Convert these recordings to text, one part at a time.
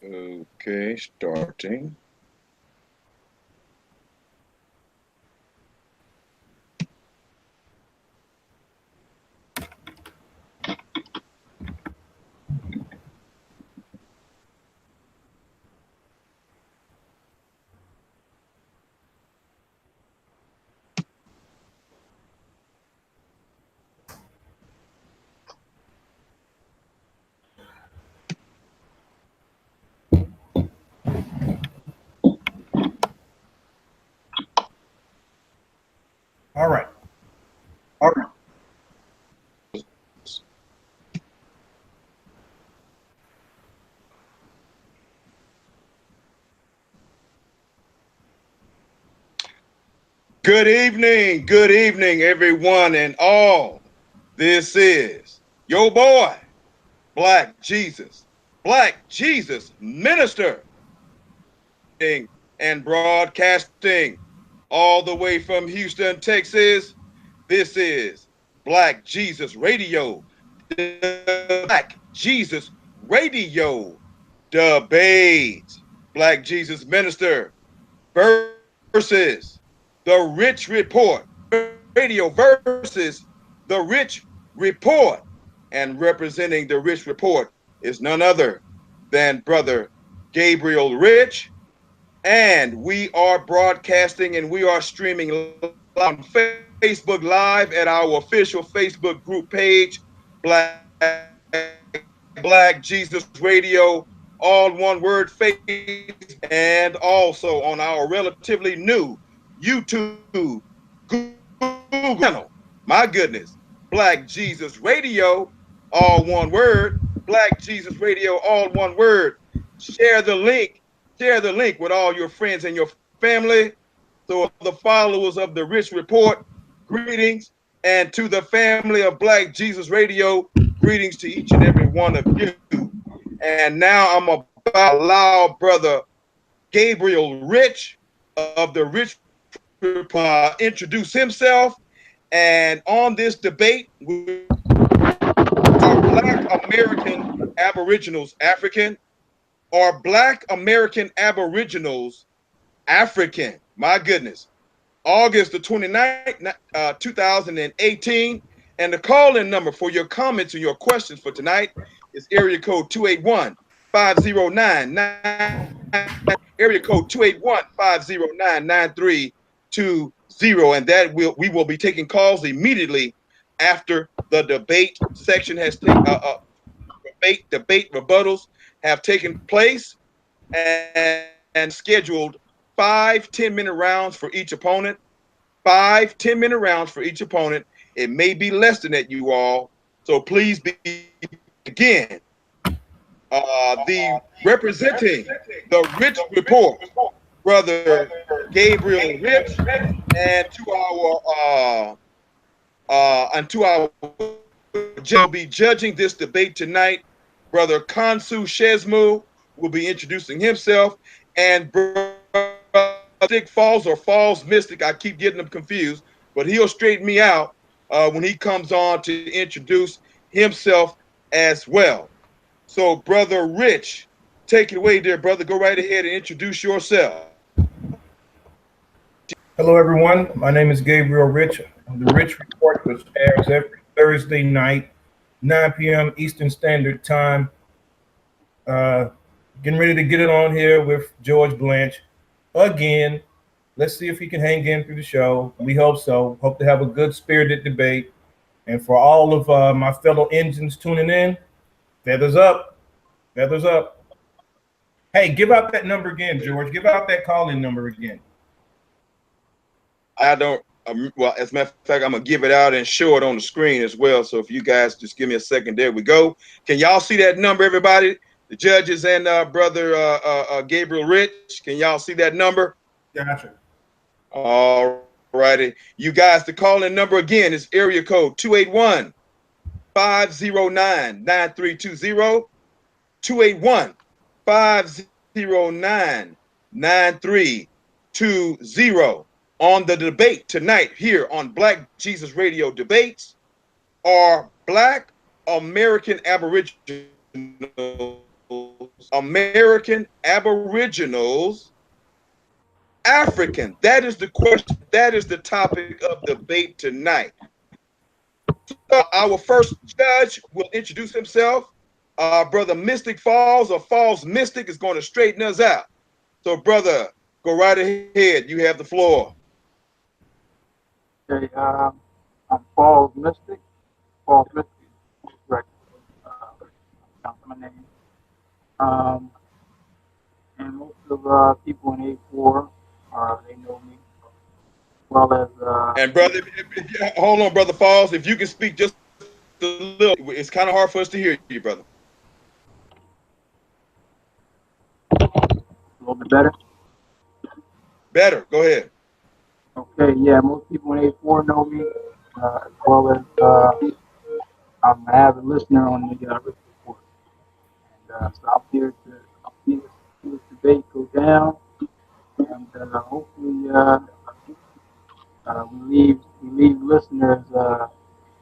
Okay, starting. All right. All right. Good evening, everyone and all. This is your boy, Black Jesus Minister, and broadcasting all the way from Houston, Texas. This is Black Jesus Radio, the Black Jesus Radio debate. Black Jesus Minister versus the Rich Report Radio versus the Rich Report. And representing the Rich Report is none other than Brother Gabriel Rich. And we are broadcasting and we are streaming on Facebook Live at our official Facebook group page, Black Jesus Radio, all one word, face, and also on our relatively new YouTube Google channel. My goodness, Black Jesus Radio, all one word, Black Jesus Radio, all one word. Share the link with all your friends and your family. So the followers of the Rich Report, greetings, and to the family of Black Jesus Radio, greetings to each and every one of you. And now I'm about to allow Brother Gabriel Rich of the Rich Report introduce himself. And on this debate, are Black American Aboriginals African? Are Black American Aboriginals African? My goodness. August the 29th, 2018. And the call-in number for your comments and your questions for tonight is area code 281-509-9. Area code 281-509-9320. And that we will be taking calls immediately after the debate section has debate rebuttals have taken place, and scheduled 5 10-minute rounds for each opponent. 5 10-minute rounds for each opponent. It may be less than that, you all. So please begin. The representing the Rich Report, Brother Gabriel Rich, and to our will be judging this debate tonight. Brother Kansu Shesmu will be introducing himself, and Brother Falls or Falls Mystic, I keep getting them confused, but he'll straighten me out when he comes on to introduce himself as well. So, Brother Rich, take it away there, brother. Go right ahead and introduce yourself. Hello, everyone. My name is Gabriel Rich. The Rich Report, which airs every Thursday night, 9 p.m. Eastern Standard Time. Getting ready to get it on here with George Blanche again. Let's see if he can hang in through the show. We hope so. Hope to have a good spirited debate. And for all of my fellow Indians tuning in, feathers up. Feathers up. Hey, give out that number again, George. Give out that call-in number again. I don't, well, as a matter of fact, I'm going to give it out and show it on the screen as well. So if you guys just give me a second, there we go. Can y'all see that number, everybody? The judges and Brother Gabriel Rich, can y'all see that number? Gotcha. All righty. You guys, the call-in number again is area code 281-509-9320. 281-509-9320. On the debate tonight here on Black Jesus Radio Debates, are Black American Aboriginals American Aboriginals, African? That is the question. That is the topic of debate tonight. Our first judge will introduce himself. Brother Mystic Falls or Falls Mystic is going to straighten us out. So, brother, go right ahead. You have the floor. Okay, I'm Falls Mystic. Falls Mystic is correct. My name. And most of people in A4, they know me. As well as and brother, hold on, brother Falls. If you can speak just a little, it's kind of hard for us to hear you, brother. a little bit better. Better. Go ahead. Okay, yeah, most people in A4 know me, as well as I'm an avid listener on the Rich Report. And so I'm here to see this debate go down, and hopefully we leave listeners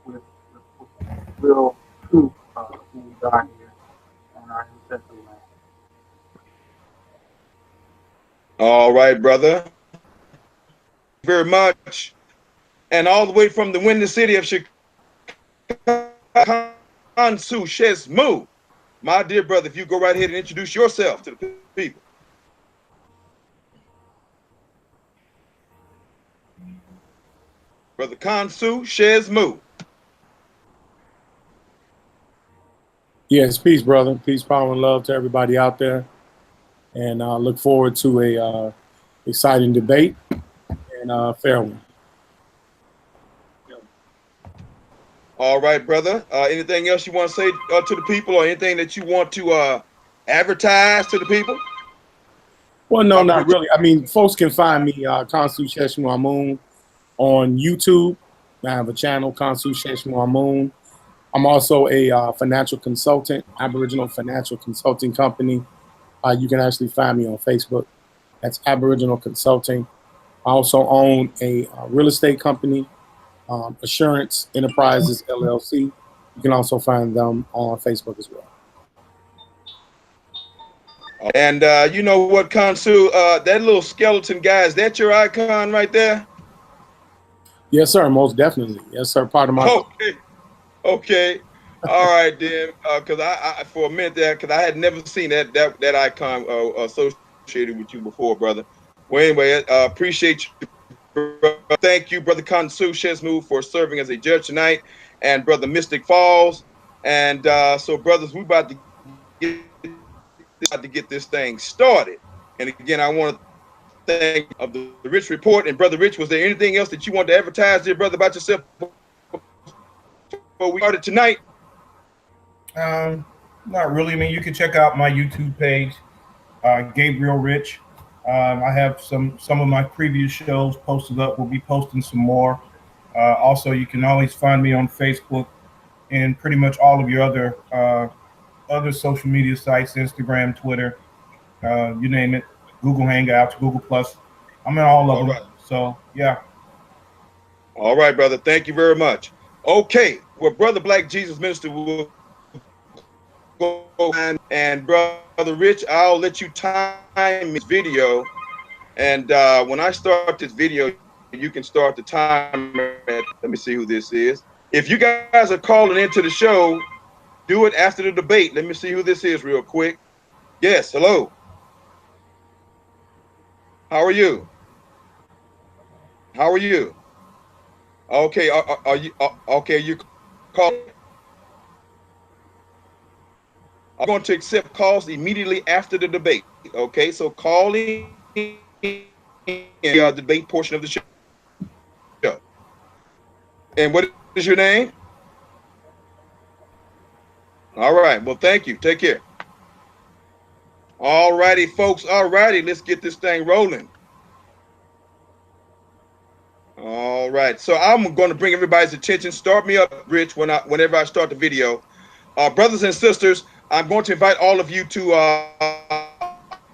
with real truth of who we are here on our ancestral land. All right, brother. Very much. And all the way from the windy city of Chicago, Kansu Shesmu. My dear brother, if you go right ahead and introduce yourself to the people. Brother Kansu Shesmu. Yes, peace, brother. Peace, power, and love to everybody out there. And I look forward to a exciting debate and fair one. All right, brother. Anything else you want to say to the people, or anything that you want to advertise to the people? Well, no, not really. I mean, folks can find me, Kansu Sheshmu Amun, on YouTube. I have a channel, Kansu Sheshmu Amun. I'm also a financial consultant, Aboriginal Financial Consulting Company. You can actually find me on Facebook. That's Aboriginal Consulting. I also own a real estate company, Assurance Enterprises LLC. You can also find them on Facebook as well. And you know what, Kansu, that little skeleton guy, is that your icon right there? Yes, sir, most definitely. Yes, sir, part of my... Okay. Okay. All right, then. Because I for a minute there, because I had never seen that icon associated with you before, brother. Well, anyway, appreciate you. Brother. Thank you, Brother Kansu Shesmu, for serving as a judge tonight, and Brother Mystic Falls. And so, brothers, we're about to get this thing started. And again, I want to thank of the Rich Report. And Brother Rich, was there anything else that you want to advertise there, brother, about yourself before we started tonight? Not really. I mean, you can check out my YouTube page, Gabriel Rich. I have some of my previous shows posted up. We'll be posting some more. Also, you can always find me on Facebook and pretty much all of your other social media sites, Instagram, Twitter, you name it, Google Hangouts, Google Plus. I'm in all of them. Right. So, yeah. All right, brother. Thank you very much. Okay. Well, Brother BlackJesusMinister will go and Brother Rich, I'll let you time this video. And when I start this video, you can start the timer at, let me see who this is. If you guys are calling into the show, do it after the debate. Let me see who this is real quick. Yes, hello. How are you? How are you? Okay, are you okay? You call. I'm going to accept calls immediately after the debate. Okay, so calling in the debate portion of the show. And what is your name? All right. Well, thank you. Take care. All righty, folks. All righty. Let's get this thing rolling. All right. So I'm going to bring everybody's attention. Start me up, Rich, whenever I start the video. Brothers and sisters, I'm going to invite all of you to our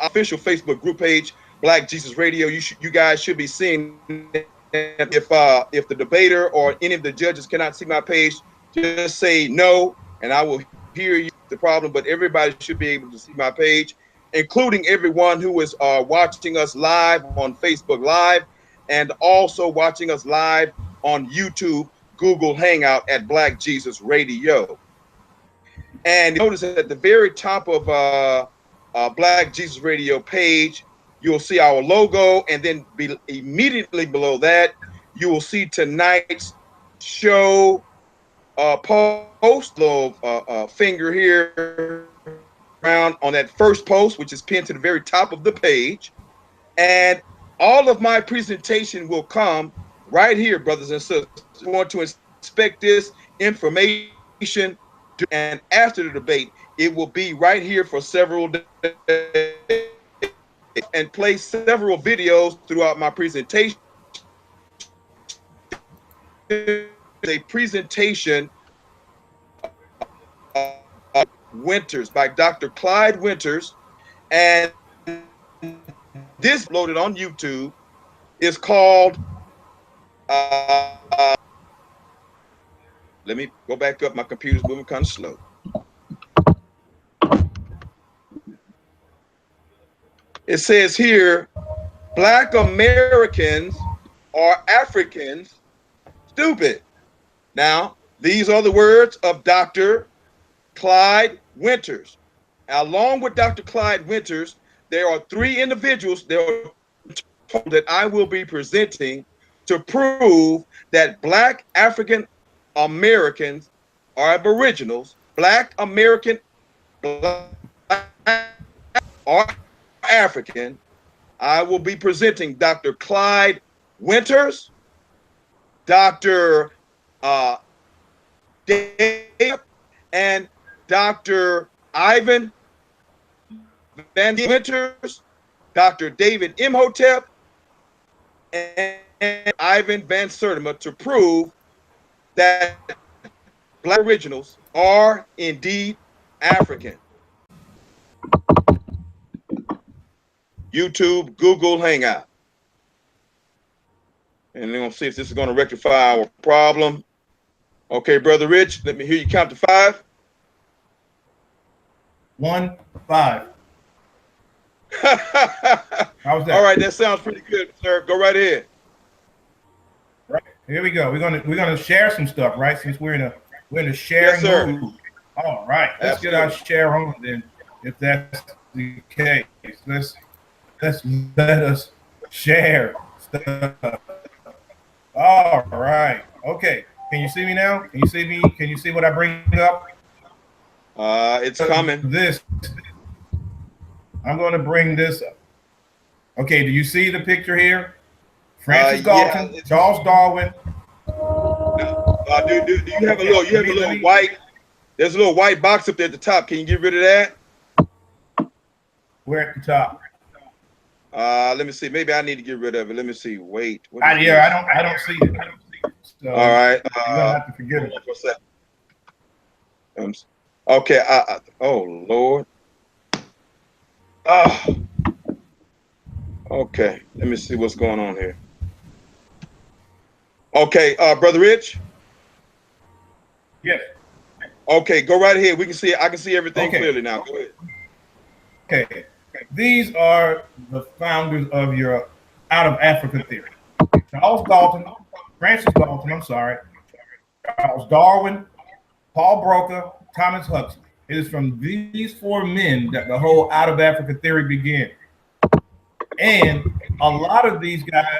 official Facebook group page, Black Jesus Radio. You guys should be seeing it. If the debater or any of the judges cannot see my page, just say no, and I will hear the problem, but everybody should be able to see my page, including everyone who is watching us live on Facebook Live and also watching us live on YouTube, Google Hangout at Black Jesus Radio. And notice at the very top of Black Jesus Radio page, you'll see our logo, and then immediately below that, you will see tonight's show post, little finger here around on that first post, which is pinned to the very top of the page. And all of my presentation will come right here, brothers and sisters. You want to inspect this information, and after the debate, it will be right here for several days and play several videos throughout my presentation. A presentation Winters by Dr. Clyde Winters, and this loaded on YouTube is called let me go back up, my computer's moving kind of slow. It says here, Black Americans are Africans stupid. Now, these are the words of Dr. Clyde Winters. Along with Dr. Clyde Winters, there are three individuals that I will be presenting to prove that Black African Americans are Aboriginals, Black American are African. I will be presenting Dr. Clyde Winters, Dr. Dave, and Dr. Ivan Van Winters, Dr. David Imhotep, and Ivan Van Sertima to prove that Black Aboriginals are indeed African. YouTube, Google Hangout. And they're going to see if this is going to rectify our problem. Okay, Brother Rich, let me hear you count to 5. 1, 5. How's that? All right, that sounds pretty good, sir. Go right ahead. Right, here we go. We're gonna share some stuff, right? Since we're in a sharing mood. All right, let's get our share on then. If that's the case, let's let us share stuff. All right. Okay. Can you see me now? Can you see me? Can you see what I bring up? It's coming. I'm going to bring this up. Okay. Do you see the picture here? Francis Galton, yeah, Charles Darwin. Do you have a little? You have a little white. There's a little white box up there at the top. Can you get rid of that? Where at the top? Let me see. Maybe I need to get rid of it. Let me see. Wait. I don't see it. So all right. You're gonna have to forgive it. For a second. Okay. Oh Lord. Okay. Let me see what's going on here. Okay, Brother Rich. Yes. Okay, go right ahead. We can see. I can see everything clearly now. Go ahead. Okay. These are the founders of your out of Africa theory. Charles Galton, Francis Galton, Charles Darwin, Paul Broca, Thomas Huxley. It is from these four men that the whole out of Africa theory began. And a lot of these guys,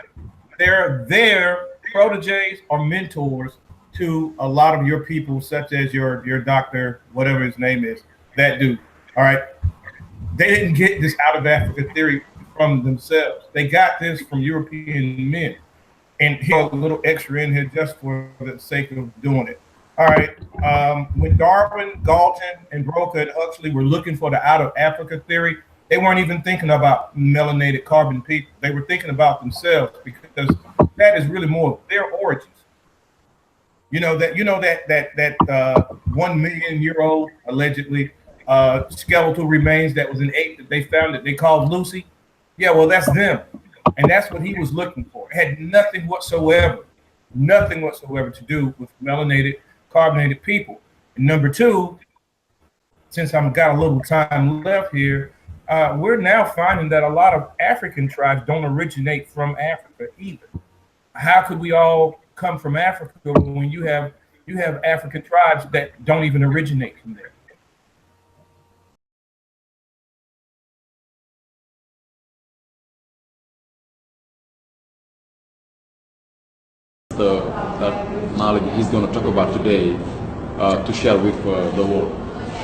they're their proteges or mentors to a lot of your people, such as your doctor, whatever his name is, that dude. All right. They didn't get this out of Africa theory from themselves. They got this from European men. And here's a little extra in here just for the sake of doing it. All right. When Darwin, Galton, and Broca and Huxley were looking for the out of Africa theory, they weren't even thinking about melanated carbon people. They were thinking about themselves, because that is really more of their origins. That 1 million year old allegedly skeletal remains that was an ape that they found that they called Lucy. Yeah, well, that's them. And that's what he was looking for. It had nothing whatsoever to do with melanated, carbonated people. And number two, since I've got a little time left here, we're now finding that a lot of African tribes don't originate from Africa either. How could we all come from Africa when you have African tribes that don't even originate from there? That knowledge he's going to talk about today to share with the world.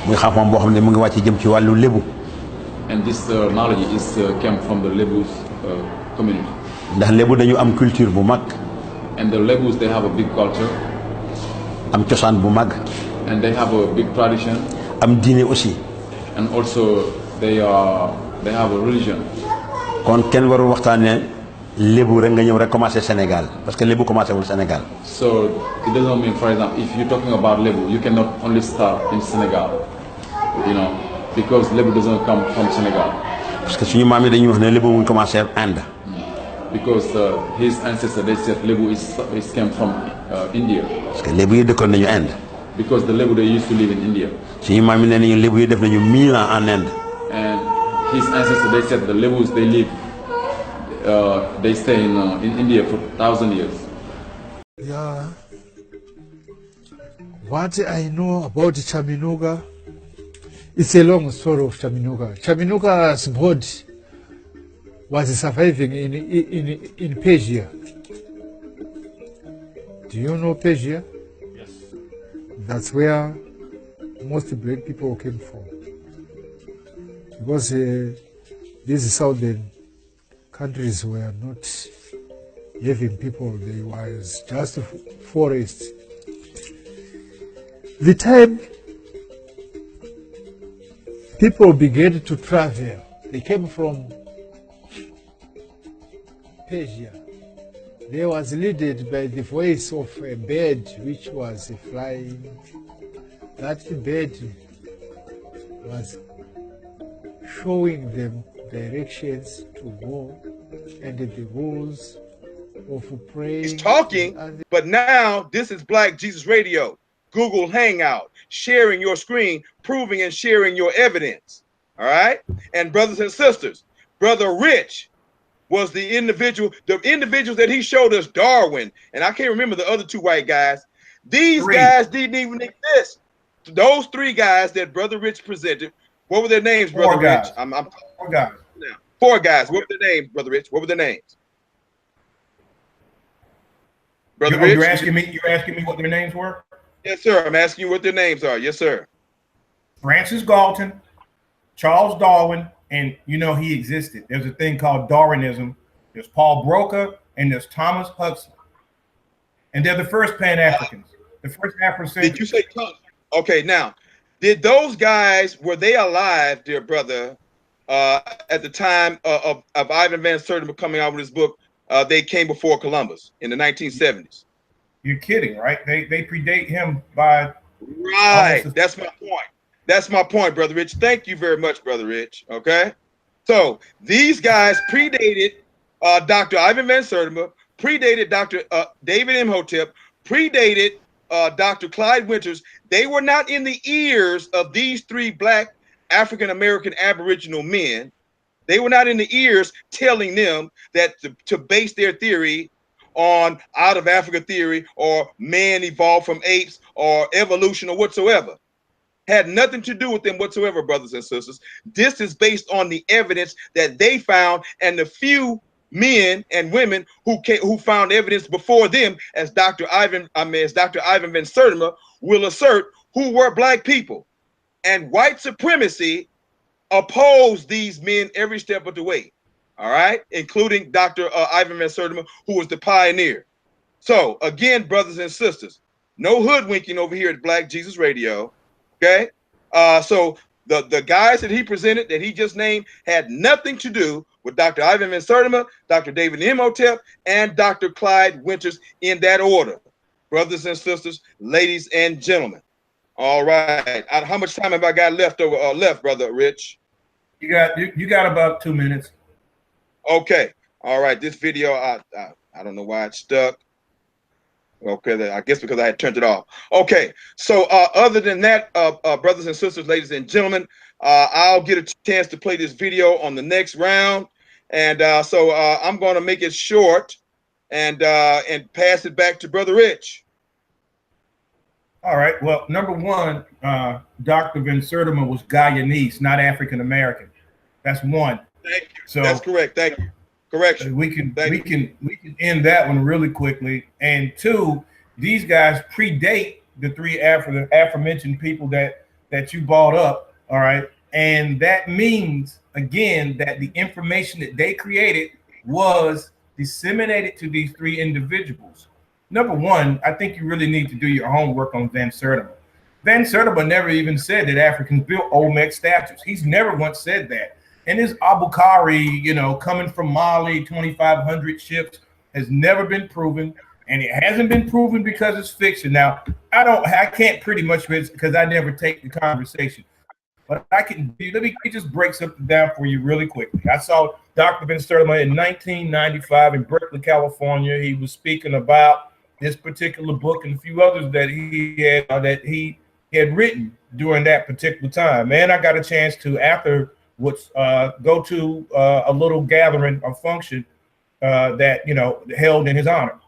muy xam-xam boo xam ne mu ngi wàcc jëm ci wàllu lébu. And this knowledge is came from the Lebus community. ndax lébu dañu am culture bu mag. And the Lebus, they have a big culture. am cosaan bu mag. And they have a big tradition. am diine aussi. And also they have a religion. kon kenn warul waxtaanee lébu rek nga ñëw rek commencé Sénégal parce que lébu commencé wul Sénégal. So it doesn't mean, for example, if you're talking about Lebu, you cannot only start in Senegal, you know, because Lebu doesn't come from Senegal. parce que suñu maam yi dañuy wax ne lébu mu ngi commencé Inde. Because his ancestors, they said Lebu is came from India. parce que lébu yi dëkkoon nañu Inde. Because the Lebu, they used to live in India. suñu maam yi nee nañu lébu yi def nañu 1000 ans en Inde. And his ancestors, they said the Lebus, they live, they stay in India for 1,000 years. Yeah. What I know about Chaminuga, it's a long story of Chaminuga. Chaminuga's body was surviving in Persia. Do you know Persia? Yes. That's where most black people came from. Because these southern countries were not having people, they was just forest. The time people began to travel, they came from Persia. They was led by the voice of a bird which was flying. That bird was showing them directions to go and the rules of praying. He's talking, but now this is Black Jesus Radio. Google Hangout, sharing your screen, proving and sharing your evidence. All right? And brothers and sisters, Brother Rich was the individuals that he showed us, Darwin, and I can't remember the other two white guys. These guys didn't even exist. Those three guys that Brother Rich presented, what were their names, Brother Rich? Four guys. Now. Four guys. What were their names, Brother Rich? What were their names? Brother Rich? You're asking me what their names were? Yes, sir. I'm asking you what their names are. Yes, sir. Francis Galton, Charles Darwin, and you know he existed. There's a thing called Darwinism. There's Paul Broca and there's Thomas Huxley. And they're the first Pan-Africans, the first Afrocentrics. Did you say Thomas? Okay, now, did those guys, were they alive, dear brother, at the time of Ivan Van Sertima coming out with his book, They Came Before Columbus in the 1970s? You're kidding, right? They predate him by... Right, that's my point. That's my point, Brother Rich. Thank you very much, Brother Rich, okay? So these guys predated Dr. Ivan Van Sertima, predated Dr. David Imhotep, predated Dr. Clyde Winters. They were not in the ears of these three black African-American Aboriginal men. They were not in the ears telling them that to base their theory on out of Africa theory or man evolved from apes or evolution or whatsoever. Had nothing to do with them whatsoever, brothers and sisters. This is based on the evidence that they found and the few men and women who found evidence before them, as Dr. Ivan Van Sertima will assert, who were black people. And white supremacy opposed these men every step of the way. All right, including Dr. Ivan Van Sertima, who was the pioneer. So again, brothers and sisters, no hoodwinking over here at Black Jesus Radio. Okay, so the guys that he presented, that he just named, had nothing to do with Dr. Ivan Van Sertima, Dr. David Imhotep, and Dr. Clyde Winters in that order. Brothers and sisters, ladies and gentlemen. All right, how much time have I got left left, Brother Rich? You got about 2 minutes. Okay, all right. This video, I don't know why it's stuck. Okay, I guess because I had turned it off. Okay, so other than that, brothers and sisters, ladies and gentlemen, I'll get a chance to play this video on the next round, and so I'm going to make it short and pass it back to Brother Rich. All right. Well, number one, Dr. Van Sertima was Guyanese, not African American. That's one. Thank you. So that's correct. Thank you. Correction. We can end that one really quickly. And two, these guys predate the three aforementioned people that you brought up. All right. And that means, again, that the information that they created was disseminated to these three individuals. Number one, I think you really need to do your homework on Van Sertima. Van Sertima never even said that Africans built Olmec statues. He's never once said that. And this Abukari, coming from Mali, 2,500 ships, has never been proven. And it hasn't been proven because it's fiction. Now, I can't pretty much, because I never take the conversation. But let me just break something down for you really quickly. I saw Dr. Van Sertima in 1995 in Berkeley, California. He was speaking about this particular book and a few others that he had written during that particular time. Man, I got a chance to, after go to a little gathering or function that held in his honor.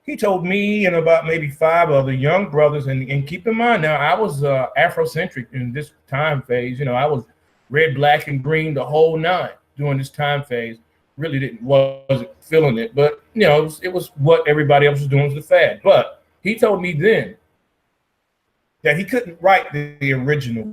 He told me and about maybe 5 other young brothers, and keep in mind now, I was Afrocentric in this time phase. I was red, black, and green, the whole 9 during this time phase. Really wasn't feeling it, but it was what everybody else was doing, was the fad. But he told me then that he couldn't write the original.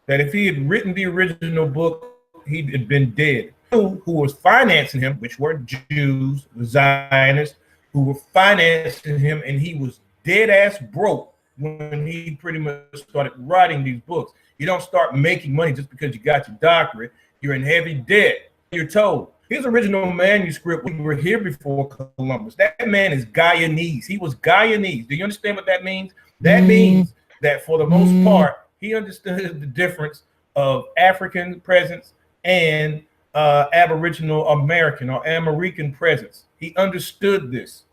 That if he had written the original book, he'd have been dead. Who was financing him, which were Jews, the Zionists, who were financing him, and he was dead ass broke when he pretty much started writing these books. You don't start making money just because you got your doctorate. You're in heavy debt. You're told. His original manuscript, we were here before Columbus. That man is Guyanese. He was Guyanese. Do you understand what that means? That means that for the most part, he understood the difference of African presence and Aboriginal American or Ame'rican presence. He understood this.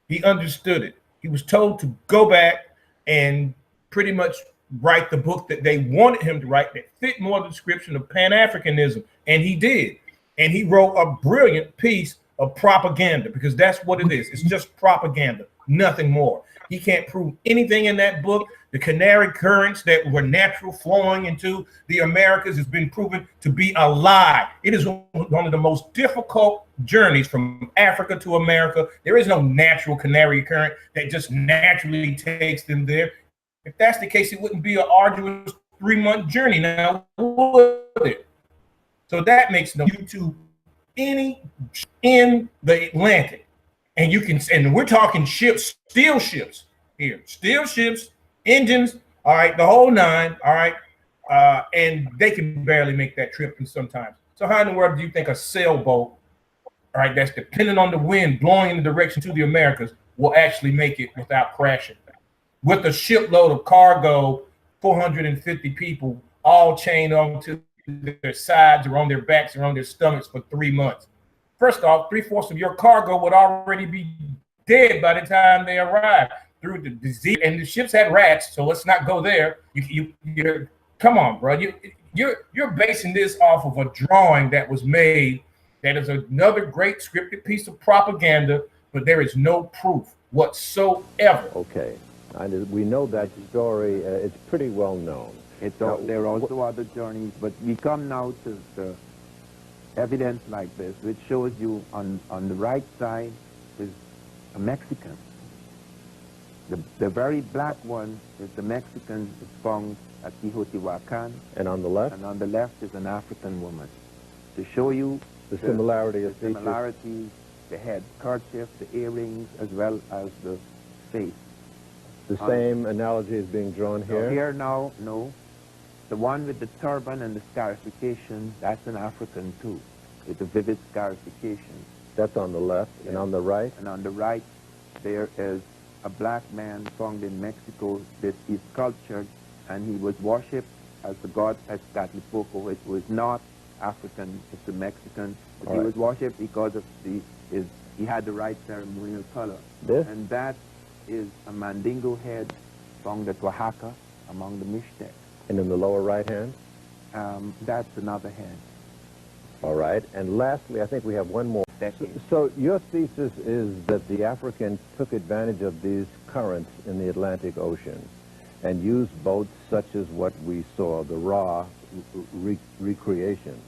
He understood it. He was told to go back and pretty much write the book that they wanted him to write that fit more the description of Pan-Africanism. And he did. And he wrote a brilliant piece of propaganda, because that's what it is. It's just propaganda, nothing more. He can't prove anything in that book. The canary currents that were natural flowing into the Americas has been proven to be a lie. It is one of the most difficult journeys from Africa to America. There is no natural canary current that just naturally takes them there. If that's the case, it wouldn't be an arduous 3-month journey now, would it? So that makes no sense to any in the Atlantic. And and we're talking ships, steel ships here, steel ships, engines, all right, the whole 9, all right, and they can barely make that trip sometimes. So how in the world do you think a sailboat, all right, that's dependent on the wind blowing in the direction to the Americas will actually make it without crashing? With a shipload of cargo, 450 people all chained onto their sides or on their backs or on their stomachs for 3 months. First off, 3/4 of your cargo would already be dead by the time they arrive through the disease. And the ships had rats, so let's not go there. You're come on, bro. You're basing this off of a drawing that was made. That is another great scripted piece of propaganda, but there is no proof whatsoever. Okay, we know that story. It's pretty well known. There are also other journeys, but we come now to the evidence like this, which shows you on the right side is a Mexican. The very black one is the Mexican is found at Teotihuacan. And on the left? And on the left is an African woman. To show you the similarity of features. Similarities, the head kerchief, the earrings, as well as the face. The same analogy is being drawn here? Here now, no. The one with the turban and the scarification, that's an African too, with the vivid scarification. That's on the left. Yes. And on the right? And on the right, there is a black man found in Mexico that is sculptured, and he was worshipped as the god Azcatlipoco. It was not African, it's a Mexican. But he was worshipped because of his he had the right ceremonial color. This? And that is a mandingo head found at Oaxaca among the Mixtec. And in the lower right hand? That's another head. All right. And lastly, I think we have one more. So your thesis is that the Africans took advantage of these currents in the Atlantic Ocean and used boats such as what we saw, the Ra recreation,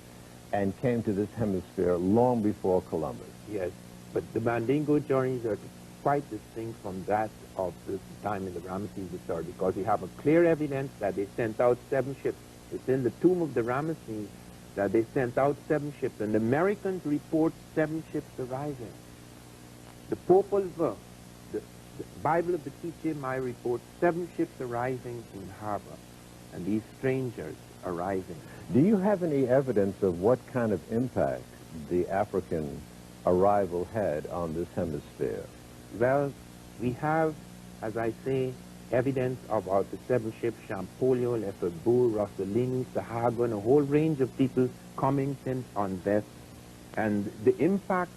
and came to this hemisphere long before Columbus. Yes, but the Mandingo journeys are quite distinct from that of the time in the Ramesses III, because we have a clear evidence that they sent out 7 ships. It's in the tomb of the Ramesses that they sent out 7 ships, and the Americans report 7 ships arriving. The Popol Vuh, the Bible of the Kiche reports 7 ships arriving in harbor, and these strangers arriving. Do you have any evidence of what kind of impact the African arrival had on this hemisphere? Well, we have, as I say, evidence about the 7 ships, Champolio, Lefebvre, Rossellini, Sahago, and a whole range of people coming since on this. And the impact...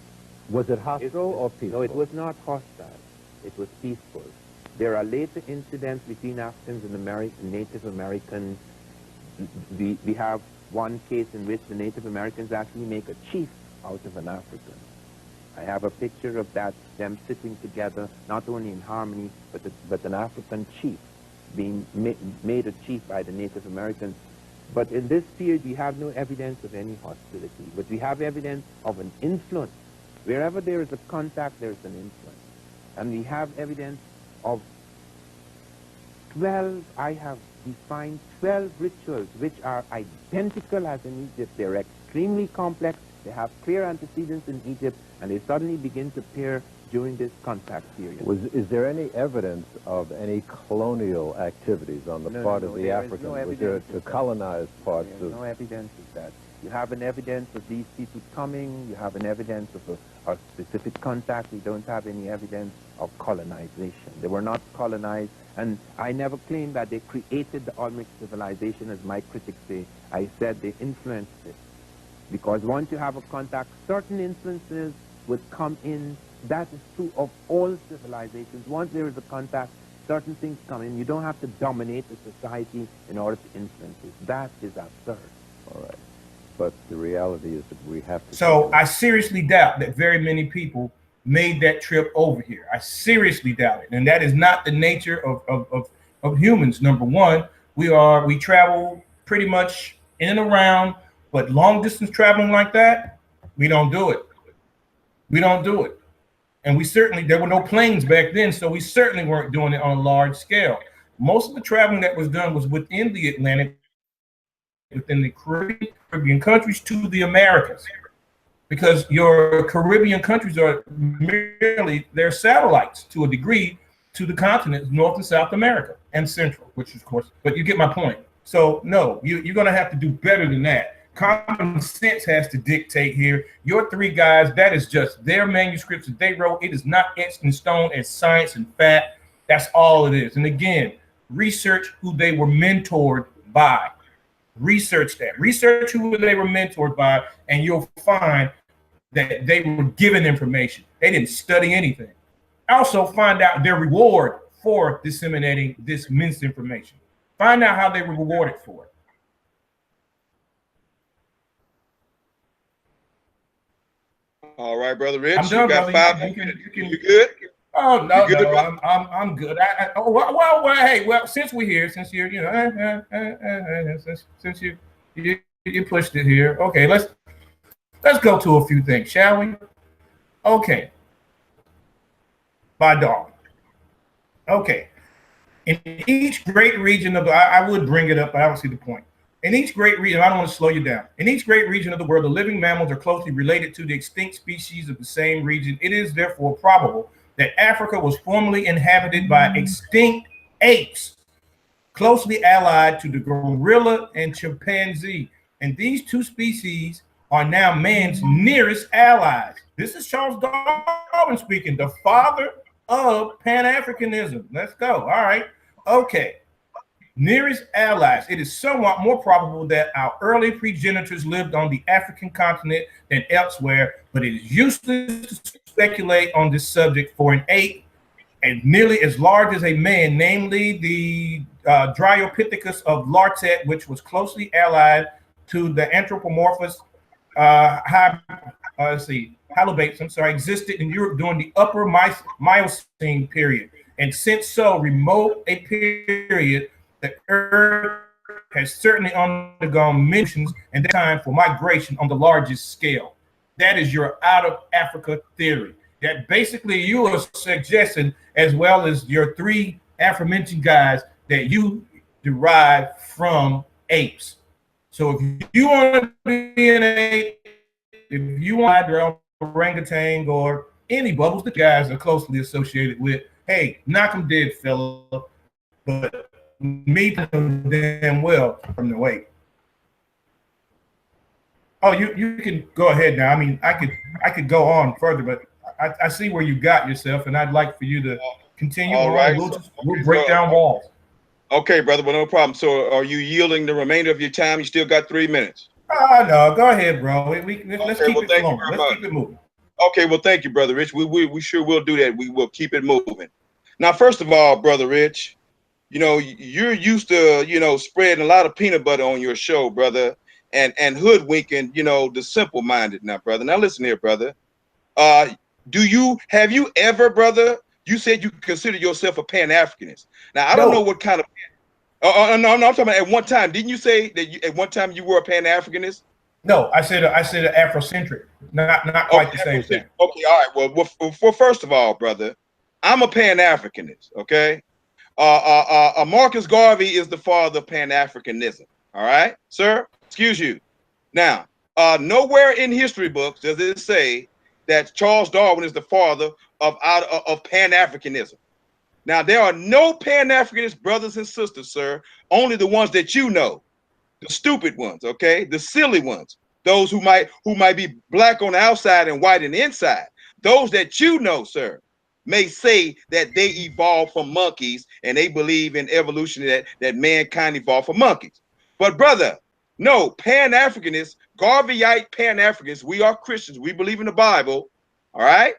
Was it hostile or peaceful? No, it was not hostile. It was peaceful. There are later incidents between Africans and Native Americans. We have one case in which the Native Americans actually make a chief out of an African. I have a picture of that, them sitting together, not only in harmony, but an African chief being made a chief by the Native Americans. But in this period, we have no evidence of any hostility, but we have evidence of an influence. Wherever there is a contact, there is an influence. And we have evidence of 12, I have defined 12 rituals which are identical as in Egypt. They're extremely complex. They have clear antecedents in Egypt, and they suddenly begin to appear during this contact period. Is there any evidence of any colonial activities on the part of the Africans? Was there to colonize parts of... There's no evidence of that. You have an evidence of these people coming. You have an evidence of a specific contact. We don't have any evidence of colonization. They were not colonized, and I never claimed that they created the Olmec civilization, as my critics say. I said they influenced it. Because once you have a contact, certain influences would come in. That is true of all civilizations. Once there is a contact, certain things come in. You don't have to dominate the society in order to influence it. That is absurd. All right. But the reality is that we have to... So I seriously doubt that very many people made that trip over here. I seriously doubt it. And that is not the nature of humans. Number one, we travel pretty much in and around, but long distance traveling like that, we don't do it. We don't do it. And there were no planes back then, so we certainly weren't doing it on a large scale. Most of the traveling that was done was within the Atlantic, within the Caribbean countries to the Americas. Because your Caribbean countries are merely, they're satellites to a degree to the continents, North and South America and Central, which of course, but you get my point. So no, you're gonna have to do better than that. Common sense has to dictate here. Your 3 guys, that is just their manuscripts that they wrote. It is not etched in stone as science and fact. That's all it is. And again, research who they were mentored by. Research that. Research who they were mentored by, and you'll find that they were given information. They didn't study anything. Also, find out their reward for disseminating this misinformation. Find out how they were rewarded for it. All right, Brother Rich. I'm done, you got brother. 5 minutes. You You good? Oh no, You good, no, I'm good. Well, since we're here, since you're, since you pushed it here, okay, let's go to a few things, shall we? Okay. By dawn. Okay. In each great region of I would bring it up, but I don't see the point. In each great region, I don't want to slow you down. In each great region of the world, the living mammals are closely related to the extinct species of the same region. It is therefore probable that Africa was formerly inhabited by extinct apes, closely allied to the gorilla and chimpanzee. And these 2 species are now man's nearest allies. This is Charles Darwin speaking, the father of Pan-Africanism. Let's go. All right. Okay. nearest allies, it is somewhat more probable that our early progenitors lived on the African continent than elsewhere, but it is useless to speculate on this subject, for an ape and nearly as large as a man, namely the Dryopithecus of Lartet, which was closely allied to the anthropomorphous halobates, existed in Europe during the Upper Miocene period. And since so remote a period, the Earth has certainly undergone missions and time for migration on the largest scale. That is your out of Africa theory. That basically you are suggesting, as well as your three aforementioned guys, that you derive from apes. So if you want to be an ape, if you want to orangutan or any bubbles that guys are closely associated with, hey, knock them dead, fella. But me damn well from the way. Oh, you can go ahead now. I mean, I could go on further, but I see where you got yourself, and I'd like for you to continue. All right. We'll break down walls. Okay, brother, but no problem. So are you yielding the remainder of your time? You still got 3 minutes. No, go ahead, bro. Let's keep it flowing. Let's keep it moving. Okay, well, thank you, Brother Rich. We sure will do that. We will keep it moving. Now, first of all, Brother Rich, you know, you're used to, you know, spreading a lot of peanut butter on your show, brother, and hoodwinking, you know, the simple-minded now, brother. Now, listen here, brother. Have you ever, brother, you said you consider yourself a Pan-Africanist. Now, I don't know what kind of, no, I'm talking about at one time. Didn't you say that at one time you were a Pan-Africanist? No, I said Afrocentric, not quite the same thing. Okay, all right. Well, first of all, brother, I'm a Pan-Africanist, okay? Marcus Garvey is the father of Pan-Africanism, all right, sir? Excuse you. Now, nowhere in history books does it say that Charles Darwin is the father of Pan-Africanism. Now, there are no Pan-Africanist brothers and sisters, sir, only the ones that you know. The stupid ones, okay? The silly ones. Those who might be black on the outside and white on the inside. Those that you know, sir, may say that they evolved from monkeys and they believe in evolution, that mankind evolved from monkeys. But brother, no, Pan-Africanists, Garveyite Pan-Africanists, we are Christians. We believe in the Bible, all right?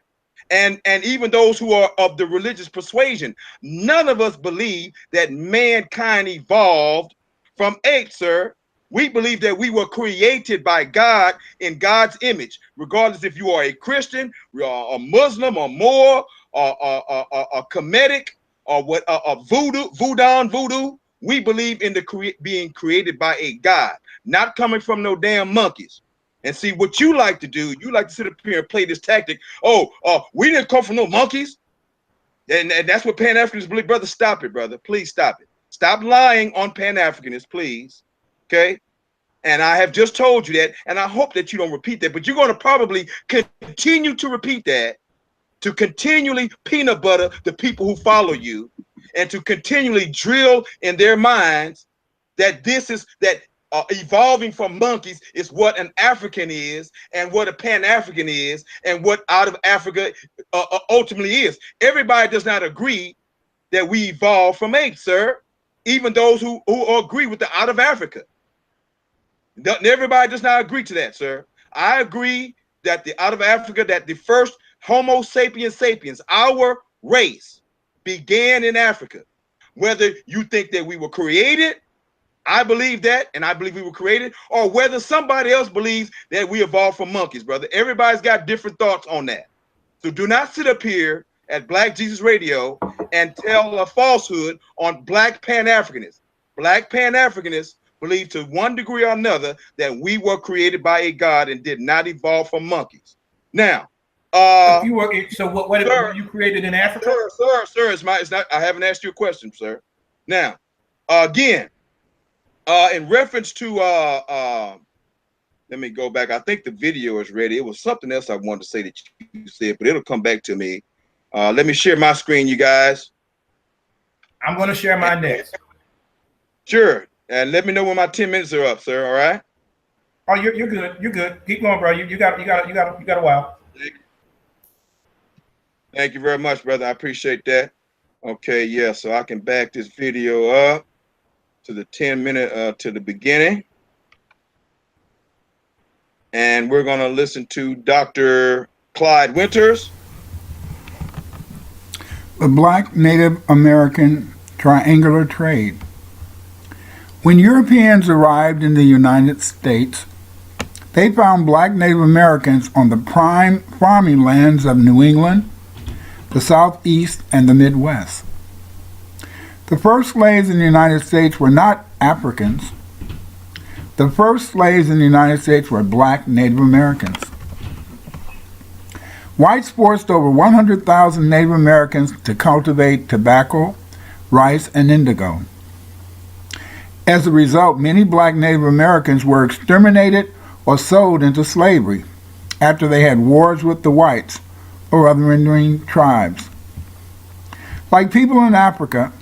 And even those who are of the religious persuasion, none of us believe that mankind evolved from apes, sir. We believe that we were created by God in God's image, regardless if you are a Christian, a Muslim, or Moor, or a Kemetic, or what, a voodoo. We believe in being created by a God, not coming from no damn monkeys. And see what you like to do. You like to sit up here and play this tactic. We didn't come from no monkeys, and that's what Pan-Africanists believe. Brother, stop it, brother. Please stop it. Stop lying on Pan-Africanists, please. Okay? And I have just told you that, and I hope that you don't repeat that, but you're going to probably continue to repeat that, to continually peanut butter the people who follow you, and to continually drill in their minds that evolving from monkeys is what an African is, and what a Pan-African is, and what out of Africa ultimately is. Everybody does not agree that we evolved from apes, sir. Even those who agree with the out of Africa. Everybody does not agree to that, sir. I agree that the out of Africa, that the first Homo sapiens sapiens, our race, began in Africa. Whether you think that we were created, I believe that, and I believe we were created, or whether somebody else believes that we evolved from monkeys, brother. Everybody's got different thoughts on that. So do not sit up here at Black Jesus Radio and tell a falsehood on Black Pan-Africanists. Black Pan-Africanists believe to one degree or another that we were created by a God and did not evolve from monkeys. Now, what were you created in Africa? Sir, it's not. I haven't asked you a question, sir. Now, again, in reference to let me go back. I think the video is ready. It was something else I wanted to say that you said, but it'll come back to me. Let me share my screen, you guys. I'm going to share mine next. Sure, and let me know when my 10 minutes are up, sir. All right. Oh, you're good. You're good. Keep going, bro. You got a while. Thank you very much, brother. I appreciate that. Okay, yeah. So I can back this video up. to the 10-minute to the beginning. And we're going to listen to Dr. Clyde Winters. The Black Native American Triangular Trade. When Europeans arrived in the United States, they found Black Native Americans on the prime farming lands of New England, the Southeast, and the Midwest. The first slaves in the United States were not Africans. The first slaves in the United States were Black Native Americans. Whites forced over 100,000 Native Americans to cultivate tobacco, rice, and indigo. As a result, many Black Native Americans were exterminated or sold into slavery after they had wars with the whites or other Indian tribes. Like people in Africa,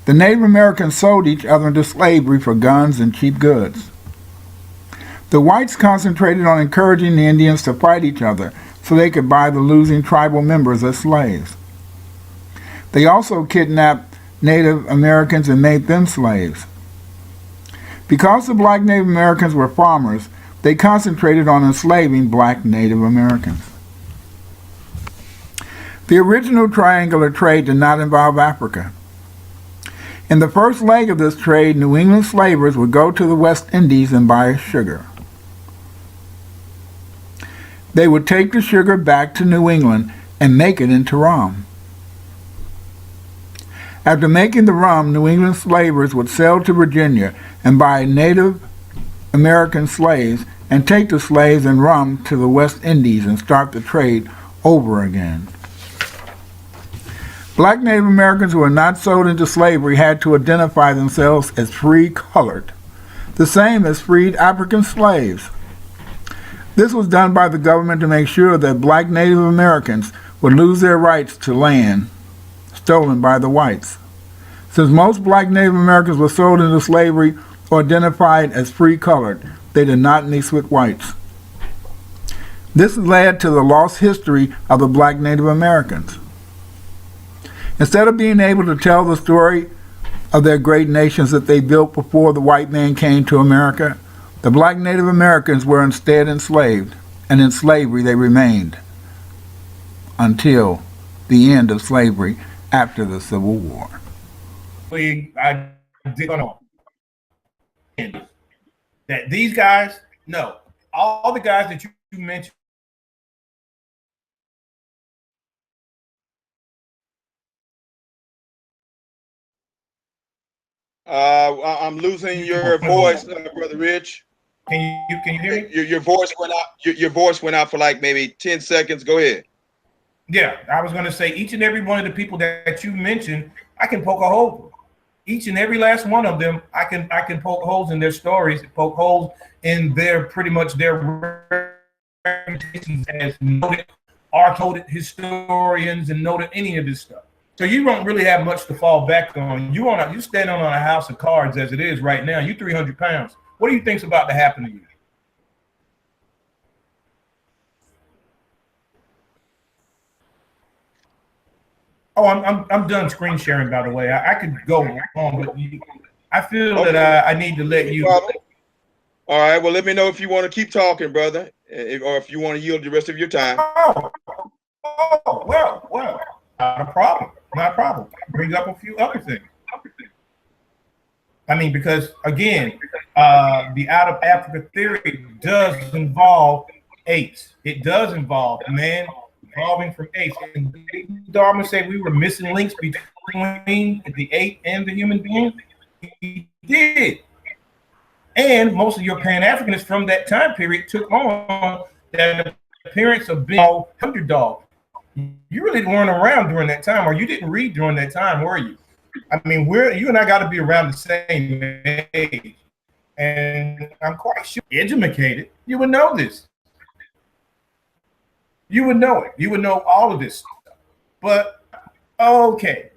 the Native Americans sold each other into slavery for guns and cheap goods. The whites concentrated on encouraging the Indians to fight each other so they could buy the losing tribal members as slaves. They also kidnapped Native Americans and made them slaves. Because the Black Native Americans were farmers, they concentrated on enslaving Black Native Americans. The original triangular trade did not involve Africa. In the first leg of this trade, New England slavers would go to the West Indies and buy sugar. They would take the sugar back to New England and make it into rum. After making the rum, New England slavers would sail to Virginia and buy Native American slaves and take the slaves and rum to the West Indies and start the trade over again. Black Native Americans who were not sold into slavery had to identify themselves as free-colored, the same as freed African slaves. This was done by the government to make sure that Black Native Americans would lose their rights to land stolen by the whites. Since most Black Native Americans were sold into slavery or identified as free-colored, they did not mix with whites. This led to the lost history of the Black Native Americans. Instead of being able to tell the story of their great nations that they built before the white man came to America, the Black Native Americans were instead enslaved, and in slavery they remained until the end of slavery after the Civil War. I did on that these guys, no, all the guys that you mentioned. I'm losing your voice, Brother Rich. Can you hear me? Your voice went out. Your voice went out for like maybe 10 seconds. Go ahead. Yeah, I was going to say each and every one of the people that you mentioned, I can poke a hole. Each and every last one of them, I can poke holes in their stories, poke holes in their pretty much their reputations as noted, coded historians and noted any of this stuff. So you don't really have much to fall back on. You standing on a house of cards as it is right now. You 300 pounds. What do you think's about to happen to you? Oh, I'm done screen sharing, by the way. I could go on, but I feel okay. That I need to let you. All right. Well, let me know if you want to keep talking, brother, or if you want to yield the rest of your time. Oh, well, not a problem. Not a problem. Brings up a few other things. I mean, because again, the out of Africa theory does involve apes. It does involve man evolving from apes. And did Darwin say we were missing links between the ape and the human being? He did. And most of your Pan-Africanists from that time period took on that appearance of being underdog. You really weren't around during that time, or you didn't read during that time, were you? I mean, you and I got to be around the same age. And I'm quite sure, educated, you would know this. You would know it. You would know all of this stuff. But, okay.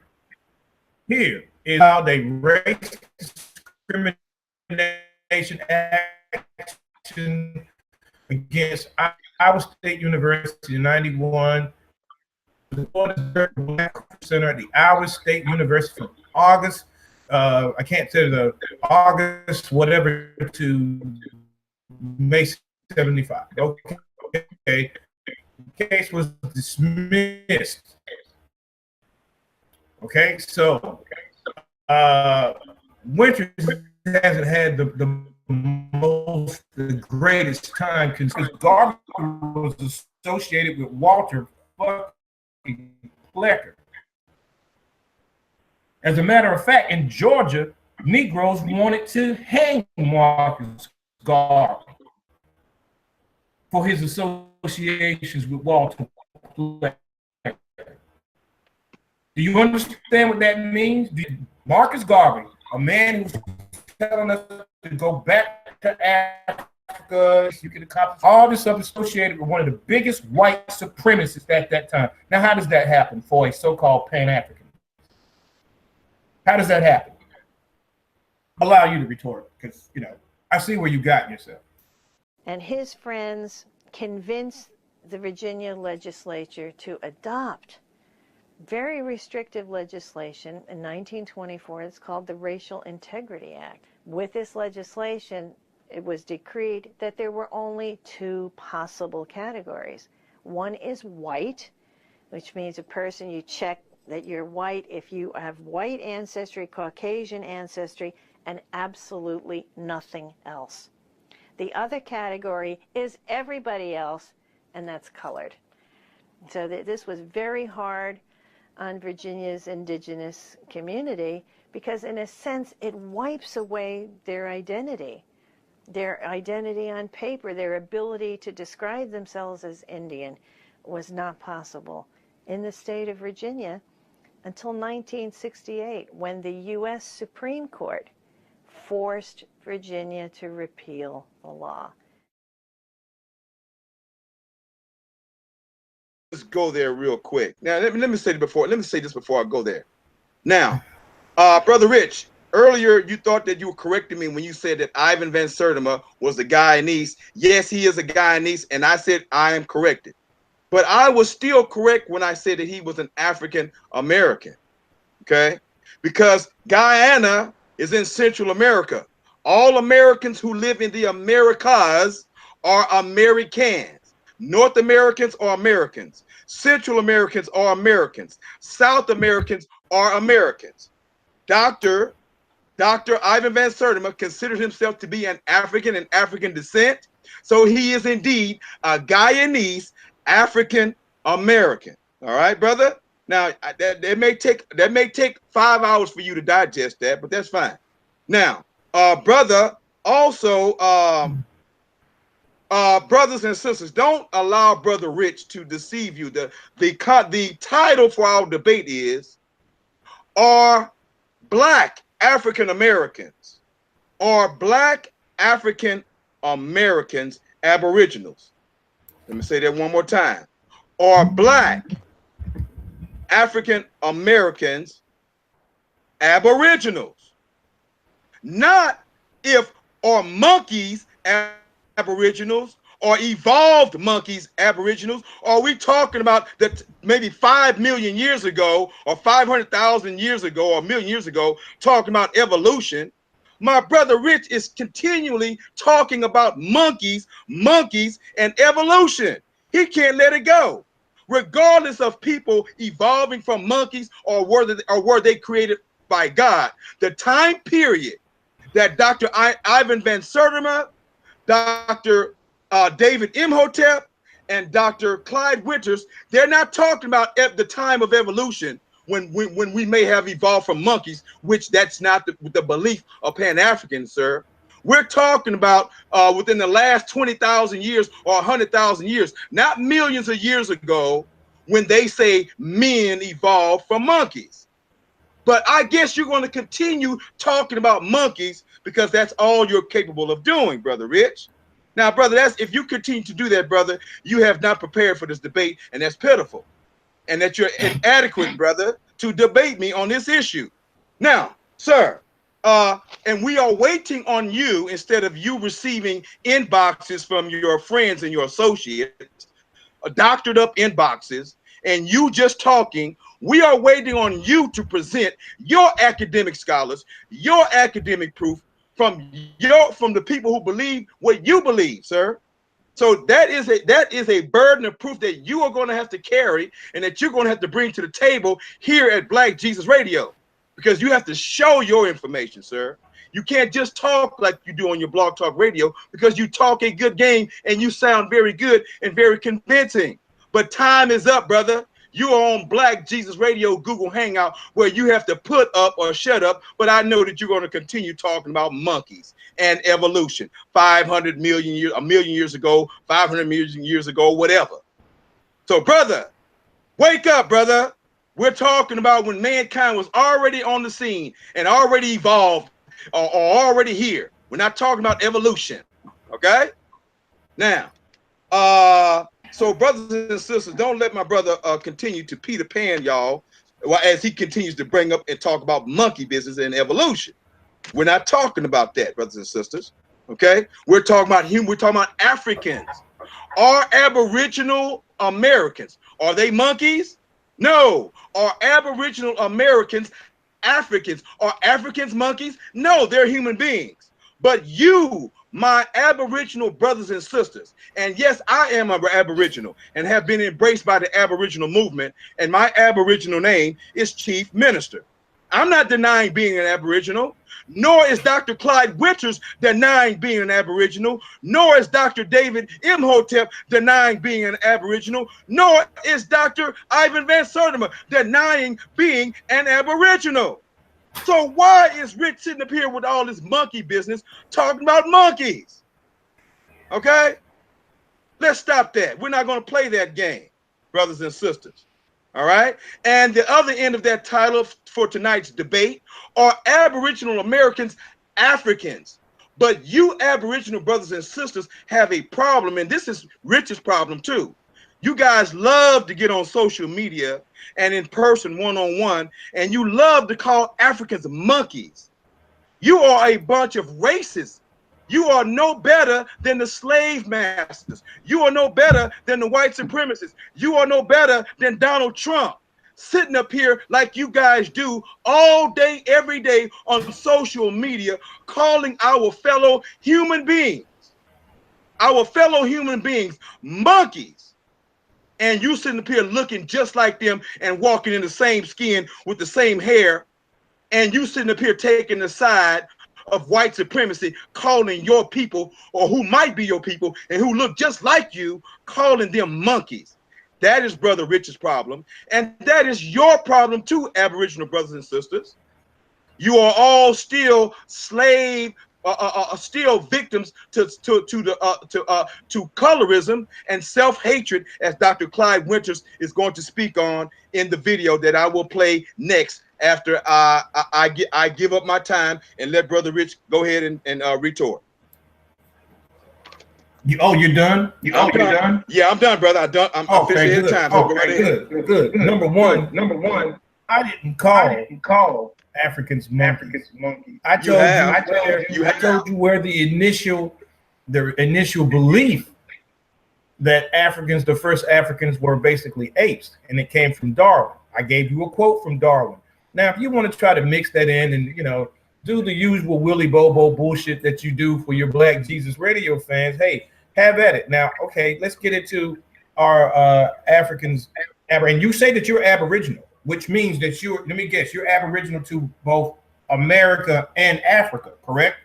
Here is how they race discrimination action against Iowa State University in 91. The Black Center at the Iowa State University from August I can't say the August whatever to May 75. Okay, the case was dismissed. Okay, so Winters hasn't had the greatest time because Garvey was associated with Walter fucking Plecker. As a matter of fact, in Georgia, Negroes wanted to hang Marcus Garvey for his associations with Walter Plecker. Do you understand what that means? Marcus Garvey, a man who's telling us to go back to Africa, you can accomplish all this stuff associated with one of the biggest white supremacists at that time. Now, how does that happen for a so-called Pan-African? How does that happen? I'll allow you to retort because, you know, I see where you got yourself. And his friends convinced the Virginia legislature to adopt very restrictive legislation in 1924. It's called the Racial Integrity Act. With this legislation, it was decreed that there were only two possible categories. One is white, which means a person you check that you're white if you have white ancestry, Caucasian ancestry, and absolutely nothing else. The other category is everybody else, and that's colored. So this was very hard on Virginia's indigenous community because, in a sense, it wipes away their identity on paper. Their ability to describe themselves as Indian was not possible in the state of Virginia until 1968, when the U.S. Supreme Court forced Virginia to repeal the law. Let's go there real quick. Now, let me say this before I go there. Now, Brother Rich, earlier you thought that you were correcting me when you said that Ivan Van Sertima was a Guyanese. Yes, he is a Guyanese, and I said I am corrected. But I was still correct when I said that he was an African American, okay? Because Guyana is in Central America. All Americans who live in the Americas are Americans. North Americans are Americans. Central Americans are Americans. South Americans are Americans. Dr. Ivan Van Sertima considered himself to be an African and African descent. So he is indeed a Guyanese African American. All right, brother. Now that may take 5 hours for you to digest that, but that's fine. Now, brother, also, brothers and sisters, don't allow Brother Rich to deceive you. The title for our debate is: Are Black African Americans Aboriginals? Let me say that one more time. Are Black African Americans Aboriginals? Not if are monkeys Aboriginals or evolved monkeys Aboriginals. Or are we talking about that maybe 5 million years ago or 500,000 years ago or a million years ago, talking about evolution? My brother Rich is continually talking about monkeys, and evolution. He can't let it go. Regardless of people evolving from monkeys or were they created by God, the time period that Dr. Ivan Van Sertima, Dr. David Imhotep, and Dr. Clyde Winters, they're not talking about at the time of evolution when we may have evolved from monkeys, which that's not the belief of Pan-Africans, sir. We're talking about within the last 20,000 years or 100,000 years, not millions of years ago, when they say men evolved from monkeys. But I guess you're going to continue talking about monkeys because that's all you're capable of doing, Brother Rich. Now, brother, if you continue to do that, brother, you have not prepared for this debate, and that's pitiful. And that you're inadequate, brother, to debate me on this issue. Now, sir, and we are waiting on you instead of you receiving inboxes from your friends and your associates, doctored up inboxes, and you just talking We are waiting on you to present your academic scholars, your academic proof from the people who believe what you believe, sir. So that is a burden of proof that you are going to have to carry and that you're going to have to bring to the table here at Black Jesus Radio, because you have to show your information, sir. You can't just talk like you do on your Blog Talk Radio, because you talk a good game and you sound very good and very convincing. But time is up, brother. You are on Black Jesus Radio Google Hangout, where you have to put up or shut up. But I know that you're going to continue talking about monkeys and evolution 500 million years, a million years ago, 500 million years ago, whatever. So, brother, wake up, brother. We're talking about when mankind was already on the scene and already evolved or already here. We're not talking about evolution. Okay? Now, so brothers and sisters, don't let my brother continue to Peter Pan, y'all, as he continues to bring up and talk about monkey business and evolution. We're not talking about that, brothers and sisters. Okay? We're talking about him. We're talking about Africans. Are Aboriginal Americans, are they monkeys? No. Are Aboriginal Americans Africans? Are Africans monkeys? No, they're human beings. But you, my Aboriginal brothers and sisters, and yes, I am an Aboriginal and have been embraced by the Aboriginal movement, and my Aboriginal name is Chief Minister. I'm not denying being an Aboriginal, nor is Dr. Clyde Winters denying being an Aboriginal, nor is Dr. David Imhotep denying being an Aboriginal, nor is Dr. Ivan Van Sertima denying being an Aboriginal. So why is Rich sitting up here with all this monkey business talking about monkeys? Okay? Let's stop that. We're not going to play that game, brothers and sisters. All right? And the other end of that title for tonight's debate are Aboriginal Americans Africans. But you Aboriginal brothers and sisters have a problem, and this is Rich's problem too. You guys love to get on social media and in person one-on-one, and you love to call Africans monkeys. You are a bunch of racists. You are no better than the slave masters. You are no better than the white supremacists. You are no better than Donald Trump, sitting up here like you guys do all day, every day on social media, calling our fellow human beings monkeys. And you sitting up here looking just like them and walking in the same skin with the same hair. And you sitting up here taking the side of white supremacy, calling your people, or who might be your people and who look just like you, calling them monkeys. That is Brother Rich's problem. And that is your problem too, Aboriginal brothers and sisters. You are all still still victims to colorism and self-hatred, as Dr. Clyde Winters is going to speak on in the video that I will play next after I give up my time and let Brother Rich go ahead and retort. You're done? You're done? Yeah, I'm done, brother. I'm officially at time. So good. Number one, I didn't call Africans monkeys. I told you where the initial belief that Africans, the first Africans, were basically apes, and it came from Darwin. I gave you a quote from Darwin. Now, if you want to try to mix that in and do the usual Willy Bobo bullshit that you do for your Black Jesus Radio fans, hey, have at it. Now, okay, let's get into our Africans. And you say that you're Aboriginal, which means that you're Aboriginal to both America and Africa, correct?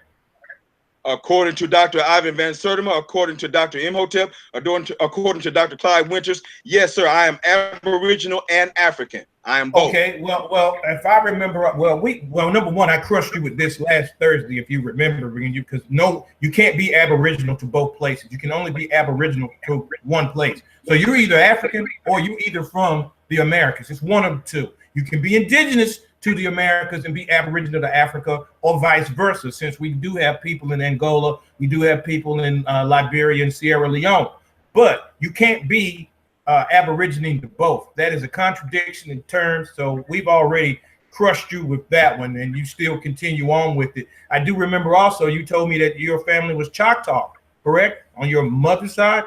According to Dr. Ivan Van Sertima, according to Dr. Imhotep, according to Dr. Clyde Winters, yes, sir, I am Aboriginal and African. I am both. Okay, well, if I remember, number one, I crushed you with this last Thursday, if you remember, because no, you can't be Aboriginal to both places. You can only be Aboriginal to one place. So you're either African or you're either from the Americas. It's one of the two. You can be indigenous to the Americas and be Aboriginal to Africa, or vice versa, since we do have people in Angola, we do have people in Liberia and Sierra Leone, but you can't be Aborigine to both. That is a contradiction in terms, so we've already crushed you with that one, and you still continue on with it. I do remember also you told me that your family was Choctaw, correct? On your mother's side?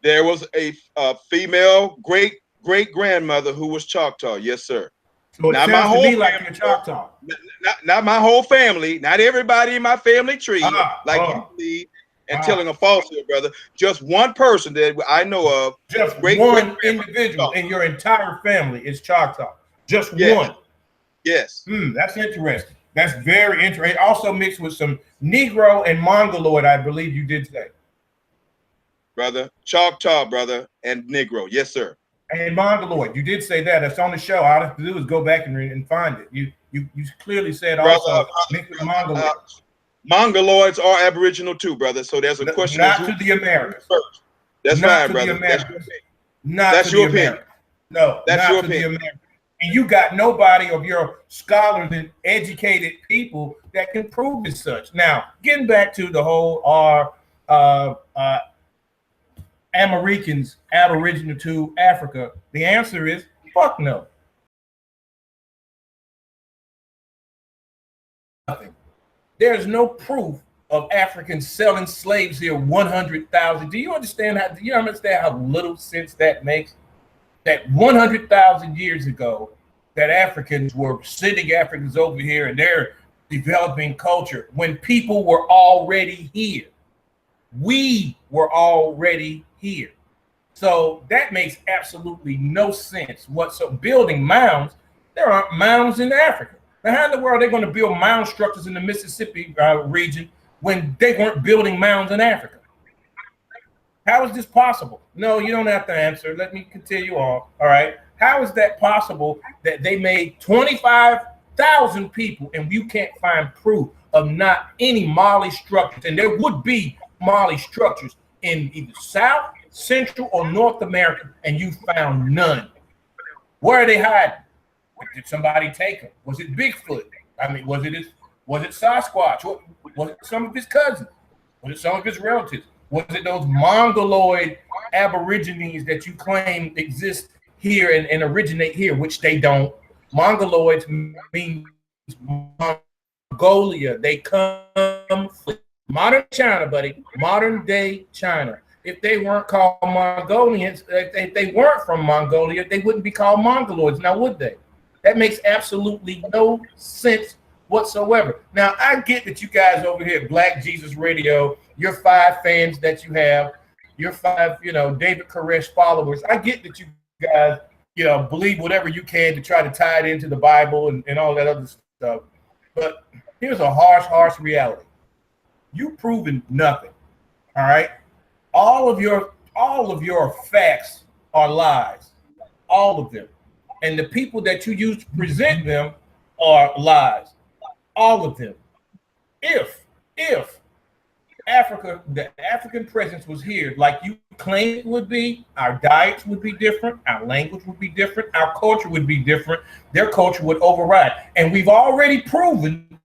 There was a female great great-grandmother who was Choctaw. Yes, sir. So it not sounds my whole to me like family, you're Choctaw. not my whole family, not everybody in my family tree, you believe, and telling a falsehood, brother. Just one person that I know of. Just one individual in your entire family is Choctaw. Just one. Yes. That's interesting. That's very interesting. Also mixed with some Negro and Mongoloid, I believe you did say. Brother, Choctaw, brother, and Negro. Yes, sir. And Mongoloid, you did say that. That's on the show. All I have to do is go back and find it. You clearly said also mixed with Mongoloid. Mongoloids are Aboriginal too, brother. So there's a question. Not to the Americans. That's fine, brother. That's your opinion. No, that's your opinion. And you got nobody of your scholars and educated people that can prove as such. Now, getting back to the whole Americans aboriginal to Africa, the answer is fuck no. Nothing. There's no proof of Africans selling slaves here 100,000. Do you understand how little sense that makes? That 100,000 years ago, that Africans were sending Africans over here and they're developing culture when people were already here. We were already here. So that makes absolutely no sense whatsoever. Building mounds, there aren't mounds in Africa. Now, how in the world are they going to build mound structures in the Mississippi region when they weren't building mounds in Africa? How is this possible? No, you don't have to answer. Let me continue on. All right. How is that possible that they made 25,000 people and you can't find proof of not any Mali structures? And there would be Mali structures in either South, Central, or North America, and you found none. Where are they hiding? Did somebody take them? Was it Bigfoot? I mean, was it Sasquatch? Was it some of his cousins? Was it some of his relatives? Was it those Mongoloid Aborigines that you claim exist here and originate here, which they don't? Mongoloids means Mongolia. They come from modern China, buddy. Modern day China. If they weren't called Mongolians, if they weren't from Mongolia, they wouldn't be called Mongoloids, now would they? That makes absolutely no sense whatsoever. Now, I get that you guys over here at Black Jesus Radio, your 5 fans that you have, your 5, David Koresh followers. I get that you guys, believe whatever you can to try to tie it into the Bible and all that other stuff. But here's a harsh reality. You've proven nothing. All right. All of your facts are lies. All of them. And the people that you use to present them are lies. All of them. If Africa, the African presence was here like you claim it would be, our diets would be different, our language would be different, our culture would be different, their culture would override. And we've already proven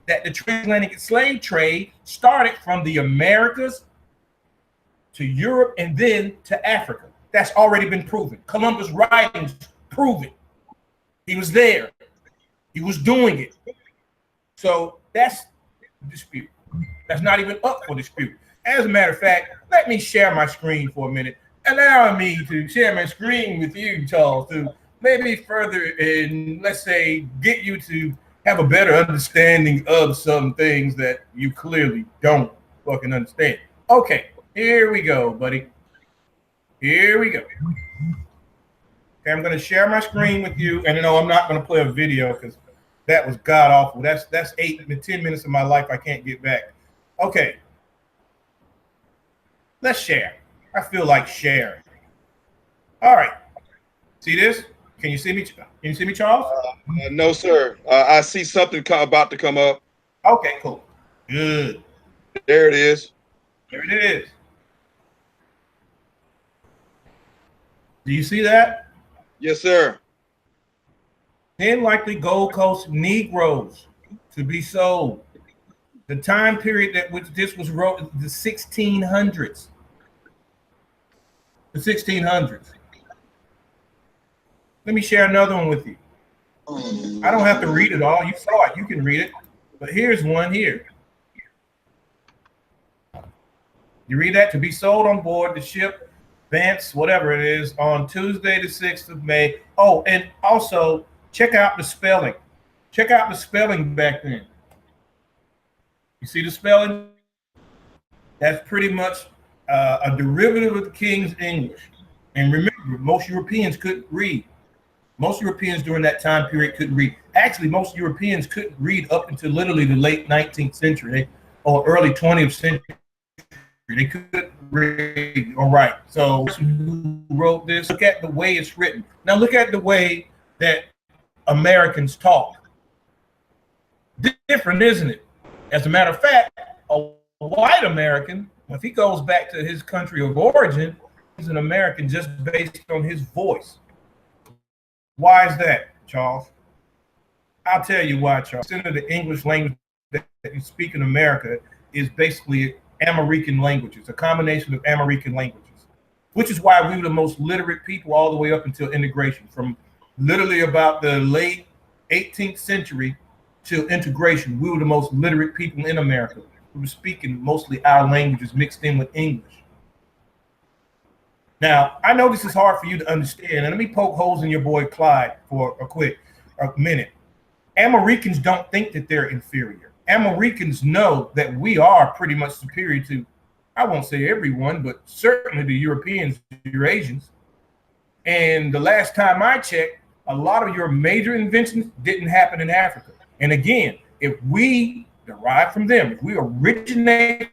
that the transatlantic slave trade started from the Americas to Europe and then to Africa. That's already been proven. Columbus' writings prove it. He was there. He was doing it. So that's dispute. That's not even up for dispute. As a matter of fact, let me share my screen for a minute. Allow me to share my screen with you, Charles, to maybe further and let's say get you to have a better understanding of some things that you clearly don't fucking understand. Okay, here we go, buddy. Here we go. Okay, I'm going to share my screen with you, and I'm not going to play a video because that was god awful. That's 8 to 10 minutes of my life I can't get back. Okay, let's share. I feel like sharing. All right, see this? Can you see me? Can you see me, Charles? No, sir. I see something about to come up. Okay, cool. Good. There it is. There it is. Do you see that? Yes, sir. 10 likely Gold Coast Negroes to be sold. The time period that which this was wrote, the 1600s. The 1600s. Let me share another one with you. I don't have to read it all. You saw it. You can read it. But here's one here. You read that? To be sold on board the ship Vance, whatever it is, on Tuesday the 6th of May. Oh, and also check out the spelling. Check out the spelling back then. You see the spelling? That's pretty much a derivative of the King's English. And remember, most Europeans couldn't read. Most Europeans during that time period couldn't read. Actually, most Europeans couldn't read up until literally the late 19th century or early 20th century. They couldn't read. All right. So who wrote this? Look at the way it's written. Now look at the way that Americans talk. Different, isn't it? As a matter of fact, a white American, if he goes back to his country of origin, he's an American just based on his voice. Why is that, Charles? I'll tell you why, Charles. The English language that you speak in America is basically Ame'rican languages, a combination of Ame'rican languages, which is why we were the most literate people all the way up until integration. From literally about the late 18th century till integration, we were the most literate people in America. We were speaking mostly our languages mixed in with English. Now, I know this is hard for you to understand, and let me poke holes in your boy Clyde for a minute. Americans don't think that they're inferior. Americans know that we are pretty much superior to, I won't say everyone, but certainly the Europeans, Eurasians. And the last time I checked, a lot of your major inventions didn't happen in Africa. And again, if we derive from them, if we originate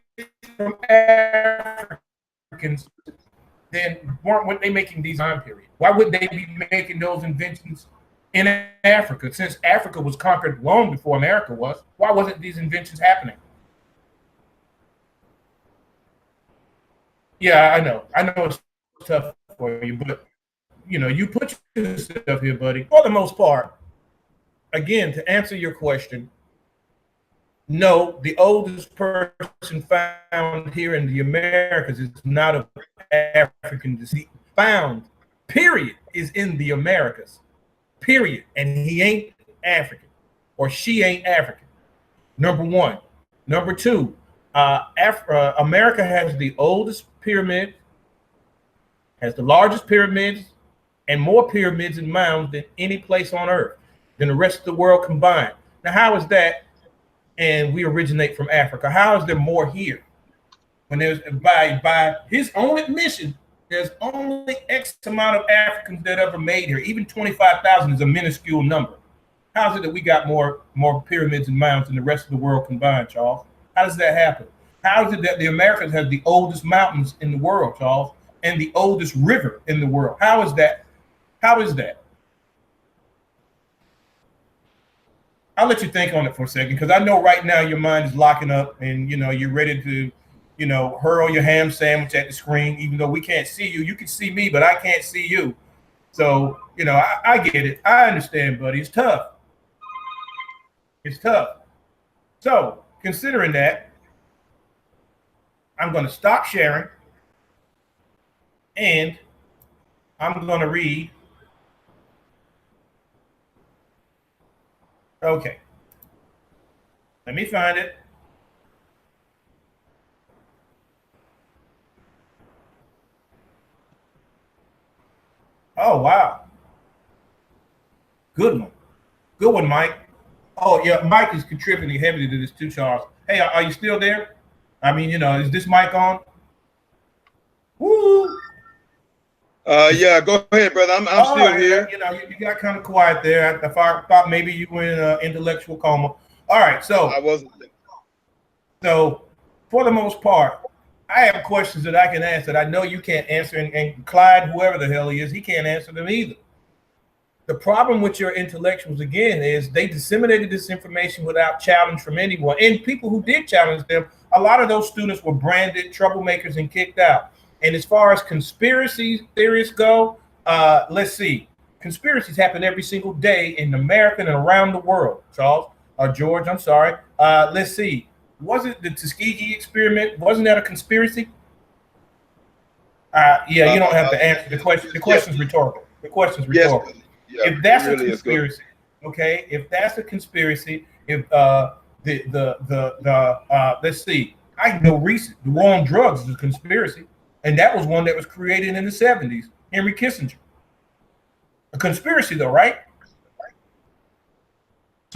from Africans, then weren't they making these time period? Why would they be making those inventions in Africa? Since Africa was conquered long before America was, why wasn't these inventions happening? Yeah, I know it's tough for you, but you know, you put yourself here, buddy. For the most part, again, to answer your question, no, the oldest person found here in the Americas is not of African descent. Found, period, is in the Americas, period. And he ain't African, or she ain't African. Number one. Number two, America has the oldest pyramid, has the largest pyramids, and more pyramids and mounds than any place on earth, than the rest of the world combined. Now, how is that? And we originate from Africa. How is there more here? When there's by his own admission, there's only X amount of Africans that ever made here. Even 25,000 is a minuscule number. How is it that we got more pyramids and mounds than the rest of the world combined, Charles? How does that happen? How is it that the Americans have the oldest mountains in the world, Charles, and the oldest river in the world? How is that? How is that? I'll let you think on it for a second, because I know right now your mind is locking up and, you know, you're ready to, you know, hurl your ham sandwich at the screen, even though we can't see you. You can see me, but I can't see you. So, you know, I get it. I understand, buddy. It's tough. It's tough. So, considering that, I'm going to stop sharing and I'm going to read. Okay. Let me find it. Oh, wow. Good one. Good one, Mike. Oh, yeah, Mike is contributing heavily to this too, Charles. Hey, are you still there? I mean, you know, is this mic on? Woo! Yeah, go ahead, brother. I'm still here. You know, you got kind of quiet there. I thought maybe you were in an intellectual coma. All right, so I wasn't. So, for the most part, I have questions that I can answer that I know you can't answer, and Clyde, whoever the hell he is, he can't answer them either. The problem with your intellectuals, again, is they disseminated this information without challenge from anyone. And people who did challenge them, a lot of those students were branded troublemakers and kicked out. And as far as conspiracy theorists go, let's see. Conspiracies happen every single day in America and around the world, Charles. George, I'm sorry. Let's see. Wasn't the Tuskegee experiment, wasn't that a conspiracy? Yeah, you don't have to answer the question. The question's rhetorical. The question's rhetorical. Yes, yeah, if that's really a conspiracy, okay, if that's a conspiracy, if let's see, I know recent, the war on drugs is a conspiracy. And that was one that was created in the 70s, Henry Kissinger. A conspiracy though, right?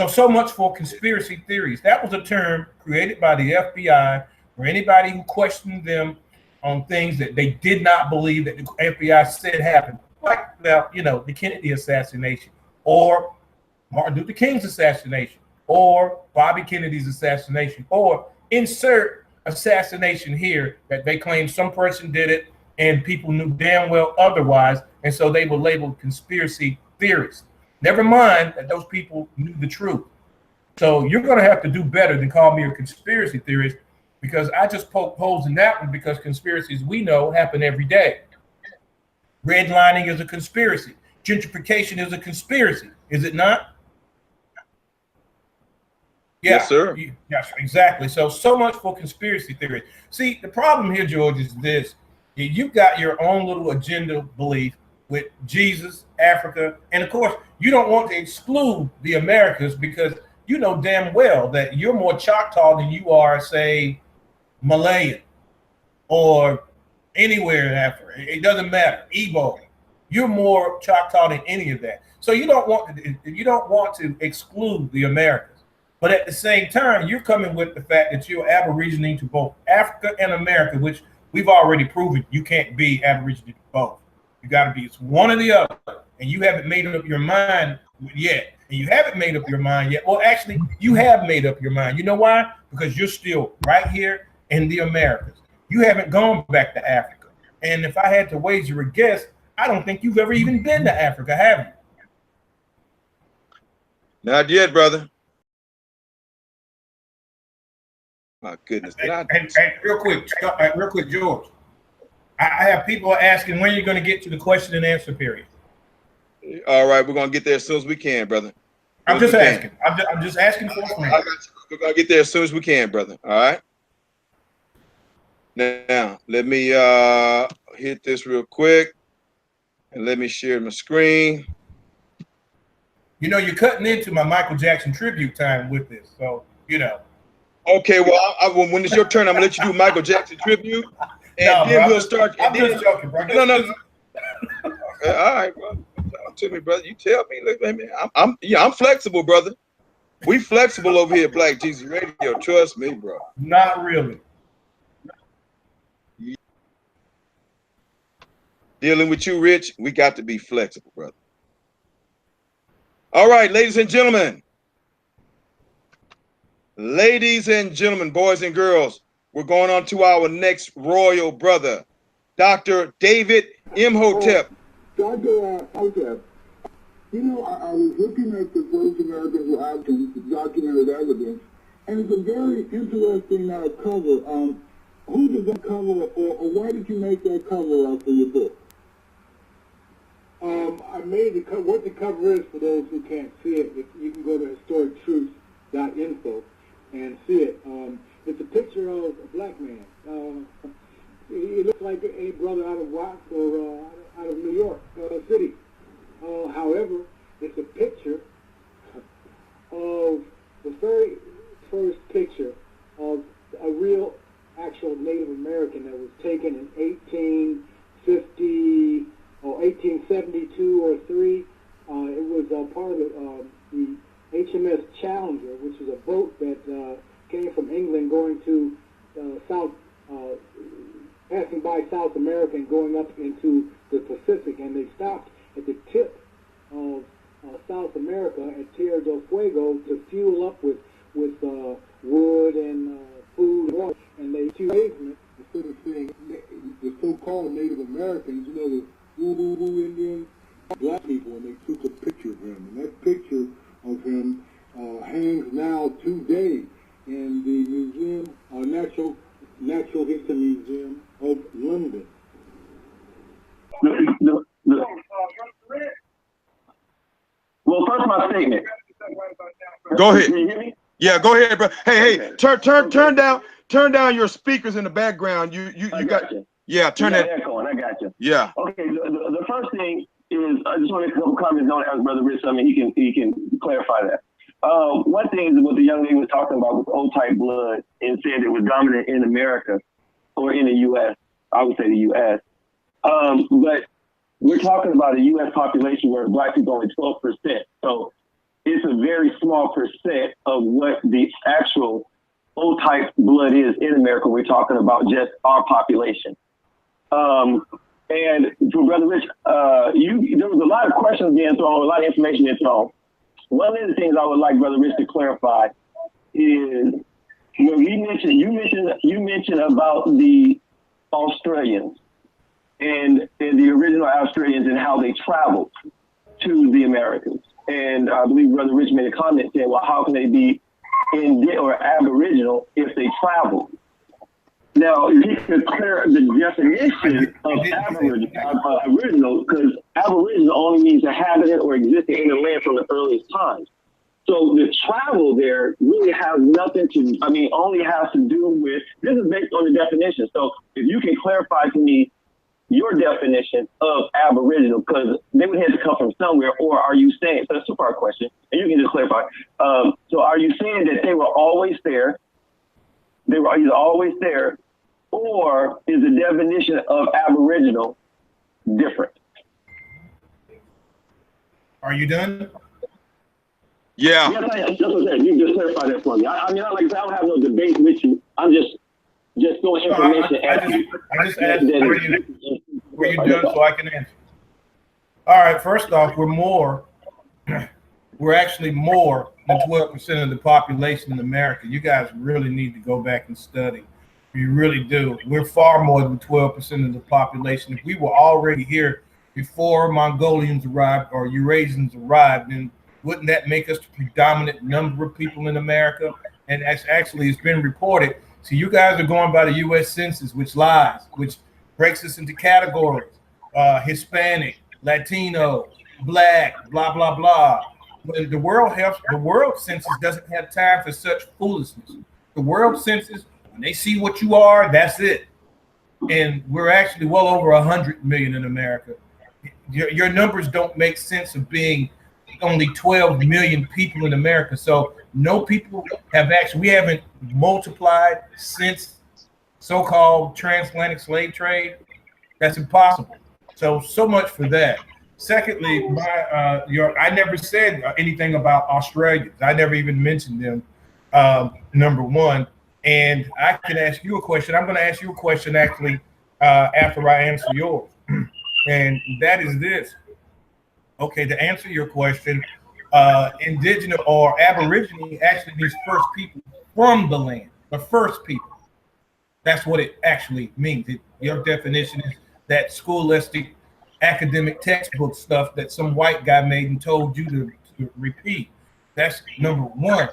So much for conspiracy theories. That was a term created by the FBI for anybody who questioned them on things that they did not believe that the FBI said happened. Like, well, you know, the Kennedy assassination, or Martin Luther King's assassination, or Bobby Kennedy's assassination, or insert assassination here that they claim some person did it and people knew damn well otherwise, and so they were labeled conspiracy theorists. Never mind that those people knew the truth. So you're going to have to do better than call me a conspiracy theorist, because I just poke holes in that one, because conspiracies we know happen every day. Redlining is a conspiracy. Gentrification is a conspiracy, is it not? Yeah, yes, sir. Yes, exactly. So much for conspiracy theory. See, the problem here, George, is this. You've got your own little agenda belief with Jesus, Africa, and of course, you don't want to exclude the Americas, because you know damn well that you're more Choctaw than you are, say, Malayan or anywhere in Africa. It doesn't matter. Igbo. You're more Choctaw than any of that. So you don't want to exclude the Americas. But at the same time, you're coming with the fact that you're Aborigine to both Africa and America, which we've already proven you can't be Aborigine to both. You got to be one or the other, and you haven't made up your mind yet. And you haven't made up your mind yet. Well, actually, you have made up your mind. You know why? Because you're still right here in the Americas. You haven't gone back to Africa. And if I had to wager a guess, I don't think you've ever even been to Africa, have you? Not yet, brother. My goodness. And real quick, George. I have people asking when you're going to get to the question and answer period. All right, we're going to get there as soon as we can, brother. I'm just asking. I'm just asking for a friend. We're going to get there as soon as we can, brother. All right. Now, let me hit this real quick, and let me share my screen. You know, you're cutting into my Michael Jackson tribute time with this, so, you know. Okay, well, when it's your turn, I'm going to let you do Michael Jackson tribute, and then we'll start. I'm just joking, bro. No. All right, bro. Talk to me, brother. You tell me. Look, man, I'm flexible, brother. We flexible over here at Black Jesus Radio. Trust me, bro. Not really. Dealing with you, Rich, we got to be flexible, brother. All right, ladies and gentlemen. Ladies and gentlemen, boys and girls, we're going on to our next royal brother, Dr. David Imhotep. Dr. Imhotep, you know, I was looking at the first Americans were Africans, documented evidence, and it's a very interesting cover. Who did that cover, or why did you make that cover for your book? I made the cover. What the cover is, for those who can't see it, you can go to historictruth.info and see it. It's a picture of a black man. He looks like a brother out of Watts or out of New York City. However, it's a picture of the very first picture of a real, actual Native American that was taken in 1850 or 1872 or 3. It was part of the HMS Challenger, which is a boat that came from England going to passing by South America and going up into the Pacific, and they stopped at the tip of South America at Tierra del Fuego to fuel up with wood and food and water, and they enslavement instead of saying the so-called Native Americans, you know, the Woo Indians, black people, and they took a picture of him, and that picture of him hangs now today in the museum, Natural History Museum of London. Well, first my statement. Go ahead. Can you hear me? Yeah, go ahead, bro. Hey, turn down your speakers in the background. You got you. Yeah, turn that. Echoing. I got you. Yeah. Okay. The first thing is I just want to make a couple comments on as Brother Rich. I mean, he can clarify that. One thing is what the young lady was talking about with old type blood and said it was dominant in America or in the U.S. I would say the U.S. But we're talking about a U.S. population where Black people are only 12%. So it's a very small percent of what the actual O-type blood is in America. We're talking about just our population. And for Brother Rich, there was a lot of questions being thrown, a lot of information being thrown. One of the things I would like Brother Rich to clarify is when you mentioned about the Australians and the original Australians and how they traveled to the Americas. And I believe Brother Rich made a comment saying, well, how can they be or Aboriginal if they travel? Now, if you could clear the definition of Aboriginal, because Aboriginal only means inhabitant or existing in the land from the earliest times. So the travel there really has nothing to, only has to do with, this is based on the definition. So if you can clarify to me your definition of Aboriginal, because they would have to come from somewhere, or are you saying, so that's a two-part question, and you can just clarify. So are you saying that they were always there? They were either always there, or is the definition of Aboriginal different? Are you done? Yeah. Yes, I am. That's what I said. You just clarify that for me. Like I don't have no debate with you. I'm just throwing information at you. I just asked, were you done so I can answer? All right, first off, we're actually more than 12% of the population in America. You guys really need to go back and study. You really do. We're far more than 12% of the population. If we were already here before Mongolians arrived or Eurasians arrived, then wouldn't that make us the predominant number of people in America? And actually, it's been reported. So you guys are going by the U.S. Census, which lies, which breaks us into categories: Hispanic, Latino, Black, blah blah blah. But the world Census doesn't have time for such foolishness. The World Census, when they see what you are, that's it. And we're actually well over 100 million in America. Your numbers don't make sense of being only 12 million people in America. So no people we haven't multiplied since so-called transatlantic slave trade. That's impossible. So much for that. Secondly, I never said anything about Australians. I never even mentioned them, number one. And I can ask you a question. I'm going to ask you a question actually after I answer yours. And that is this. Okay, to answer your question, indigenous or Aborigine actually means first people from the land, the first people. That's what it actually means. Your definition is that scholastic academic textbook stuff that some white guy made and told you to repeat. That's number one.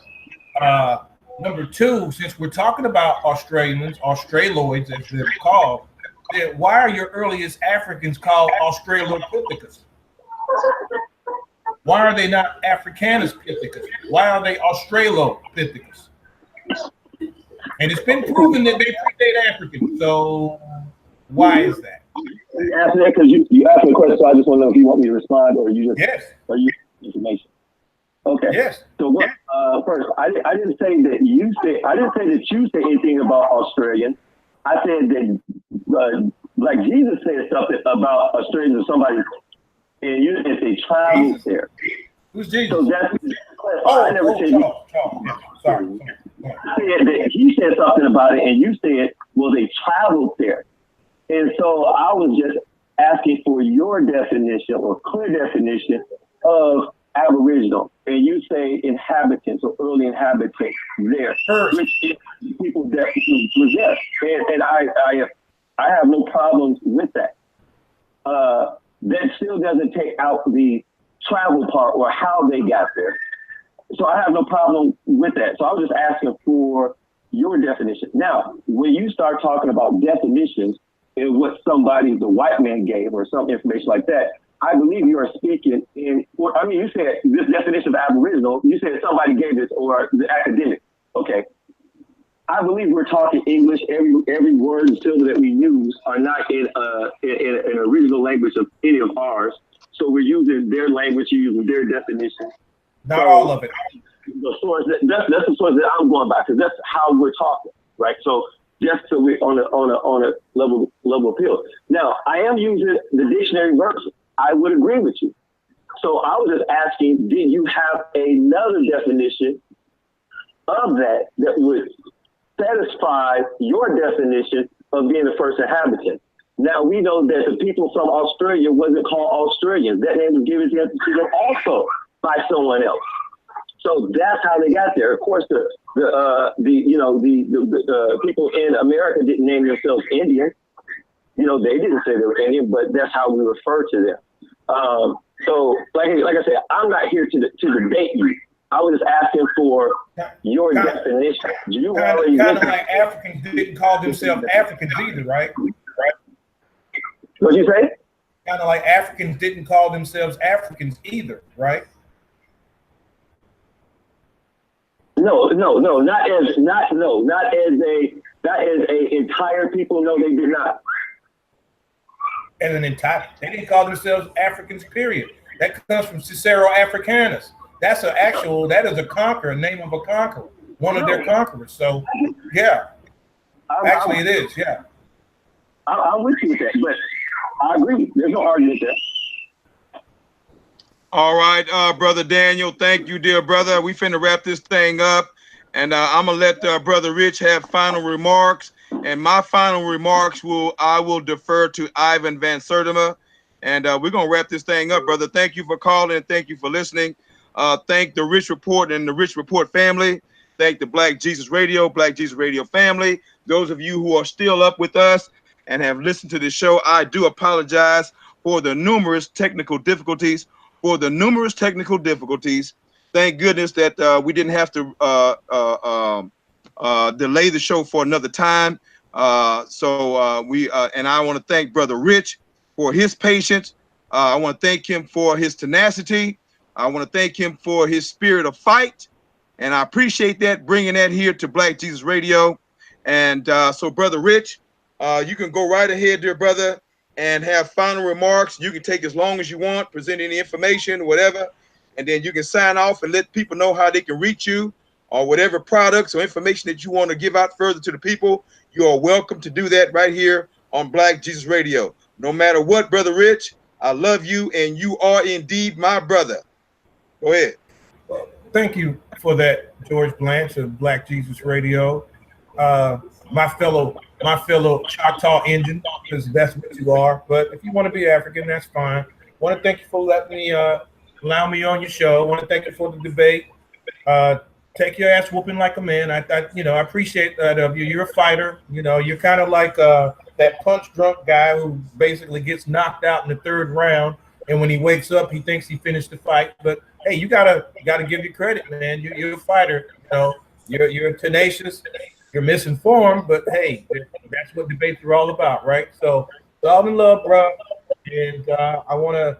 Number two, since we're talking about Australians, Australoids as they're called, then why are your earliest Africans called Australopithecus? Why are they not Africanus-pithecus? Why are they Australopithecus? And it's been proven that they predate Africans. So why is that? You asked that because you asked me a question, so I just want to know if you want me to respond or you just or you information. Okay. Yes. So what? First, I didn't say that you said. I didn't say that you said anything about Australians. I said that like Jesus said something about Australians or somebody, and you if they traveled there. Who's Jesus? So that's I never said. Sorry. I said that he said something about it, and you said, well, they traveled there. And so I was just asking for your definition or clear definition of Aboriginal. And you say inhabitants or early inhabitants there, which is people that possess. And I have no problems with that. That still doesn't take out the travel part or how they got there. So I have no problem with that. So I was just asking for your definition. Now, when you start talking about definitions, and what somebody, the white man gave or some information like that, I believe you are speaking in, you said this definition of Aboriginal, you said somebody gave this or the academic. Okay. I believe we're talking English. Every word and syllable that we use are not in an original language of any of ours. So we're using their language, you're using their definition. Not all of it. The source that's the source that I'm going by because that's how we're talking, right? So just so we're on a level level appeal. Now, I am using the dictionary version. I would agree with you. So I was just asking, did you have another definition of that would satisfy your definition of being the first inhabitant? Now, we know that the people from Australia wasn't called Australians. That name was given to them also by someone else. So that's how they got there. Of course, the people in America didn't name themselves Indian. You know, they didn't say they were Indian, but that's how we refer to them. So, like I said, I'm not here to debate you. I was just asking for your definition. You already kind of like Africans didn't call themselves Africans either, right? What'd you say? Kind of like Africans didn't call themselves Africans either, right? No, not as a entire people. No, they did not. And they didn't call themselves Africans, period. That comes from Cicero Africanus. That is a conqueror, name of a conqueror, one of their conquerors. So, yeah, actually it is, yeah. I'm with you with that, but I agree. There's no argument there. All right, Brother Daniel, thank you, dear brother. We finna wrap this thing up, and I'm gonna let Brother Rich have final remarks. And my final remarks I will defer to Ivan Van Sertima, and we're gonna wrap this thing up, brother. Thank you for calling, and thank you for listening. Thank the Rich Report and the Rich Report family. Thank the Black Jesus Radio family. Those of you who are still up with us and have listened to this show, I do apologize for the numerous technical difficulties. Thank goodness that we didn't have to delay the show for another time. And I want to thank Brother Rich for his patience. I want to thank him for his tenacity. I want to thank him for his spirit of fight. And I appreciate that, bringing that here to Black Jesus Radio. And so, Brother Rich, you can go right ahead, dear brother, and have final remarks. You can take as long as you want, present any information, whatever, and then you can sign off and let people know how they can reach you, or whatever products or information that you want to give out further to the people. You are welcome to do that right here on Black Jesus Radio. No matter what, Brother Rich, I love you, and you are indeed my brother. Go ahead. Well, thank you for that, George Blanche of Black Jesus Radio. My fellow Choctaw Indian, because that's what you are. But if you want to be African, that's fine. I want to thank you for letting me allow me on your show. I want to thank you for the debate. Take your ass whooping like a man. I appreciate that of you. You're a fighter. You know, you're kind of like that punch drunk guy who basically gets knocked out in the third round, and when he wakes up, he thinks he finished the fight. But hey, you gotta give you credit, man. You're a fighter. You know, you're tenacious. You're misinformed, but hey, that's what debates are all about, right? So it's all in love, bro. And I want to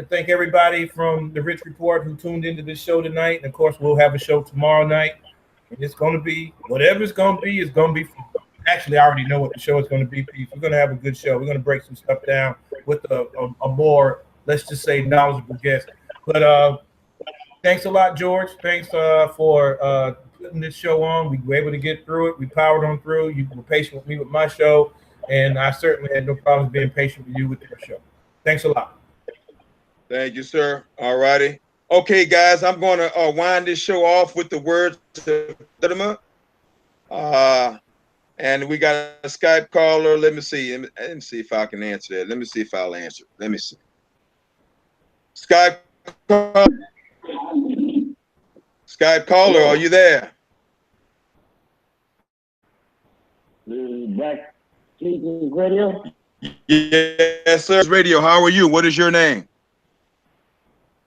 thank everybody from the Rich Report who tuned into this show tonight. And of course, we'll have a show tomorrow night. And it's going to be, whatever it's going to be, it's going to be. Actually, I already know what the show is going to be, Pete. We're going to have a good show. We're going to break some stuff down with a more, let's just say, knowledgeable guest. But thanks a lot, George. Thanks for putting this show on. We were able to get through it. We powered on through. You were patient with me with my show, and I certainly had no problems being patient with you with your show. Thanks a lot. Thank you, sir. All righty. Okay, guys, I'm going to wind this show off with the words of and we got a Skype caller. Let me see. Let me see if I can answer that. Let me see if I'll answer. Let me see. Skype caller, are you there? Black Jesus Radio? Yes, sir. Radio, how are you? What is your name?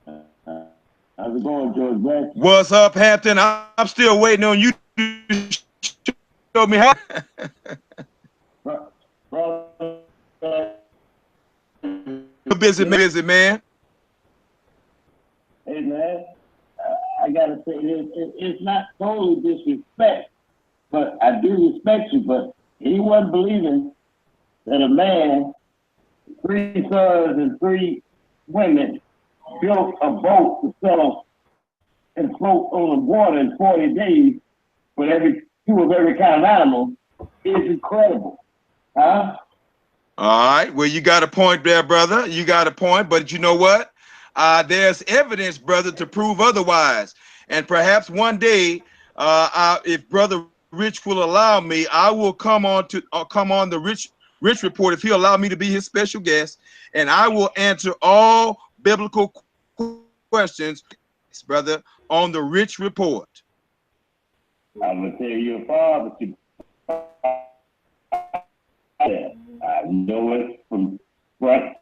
How's it going, George Blanche? What's up, Hampton? I'm still waiting on you to show me how. Busy man. Hey, man, I got to say, it's not totally disrespect, but I do respect you, but he wasn't believing that a man, 3 sons and 3 women, built a boat to sail and float on the water in 40 days with 2 of every kind of animal is incredible. Huh? All right. Well, you got a point there, brother. You got a point. But you know what? There's evidence, brother, to prove otherwise. And perhaps one day, if Brother Rich will allow me, I will come on the Rich Report if he'll allow me to be his special guest, and I will answer all biblical questions, brother, on the Rich Report. I'm gonna tell you, Father, I know it from right.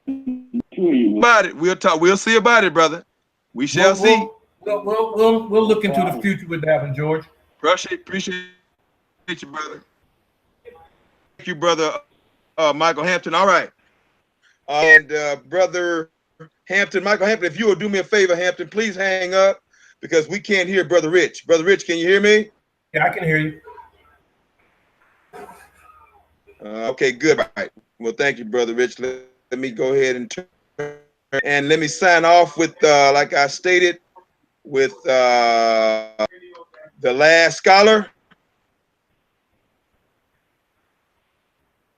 About it, we'll talk. We'll see about it, brother. We shall see. We'll look into the future with that one, George. Appreciate you, brother. Thank you, brother Michael Hampton. All right. And brother Hampton, Michael Hampton, if you will do me a favor, Hampton, please hang up because we can't hear Brother Rich. Brother Rich, can you hear me? Yeah, I can hear you. Okay, good. All right. Well, thank you, Brother Rich. Let me go ahead and turn. And let me sign off with, like I stated, with the last scholar.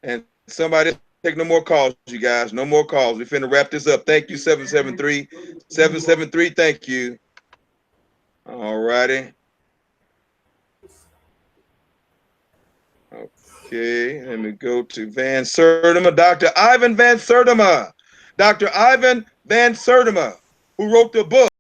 And somebody take no more calls, you guys. No more calls. We're finna wrap this up. Thank you, 773. 773, thank you. All righty. Okay, let me go to Van Sertima, Dr. Ivan Van Sertima. Dr. Ivan Van Sertima, who wrote the book.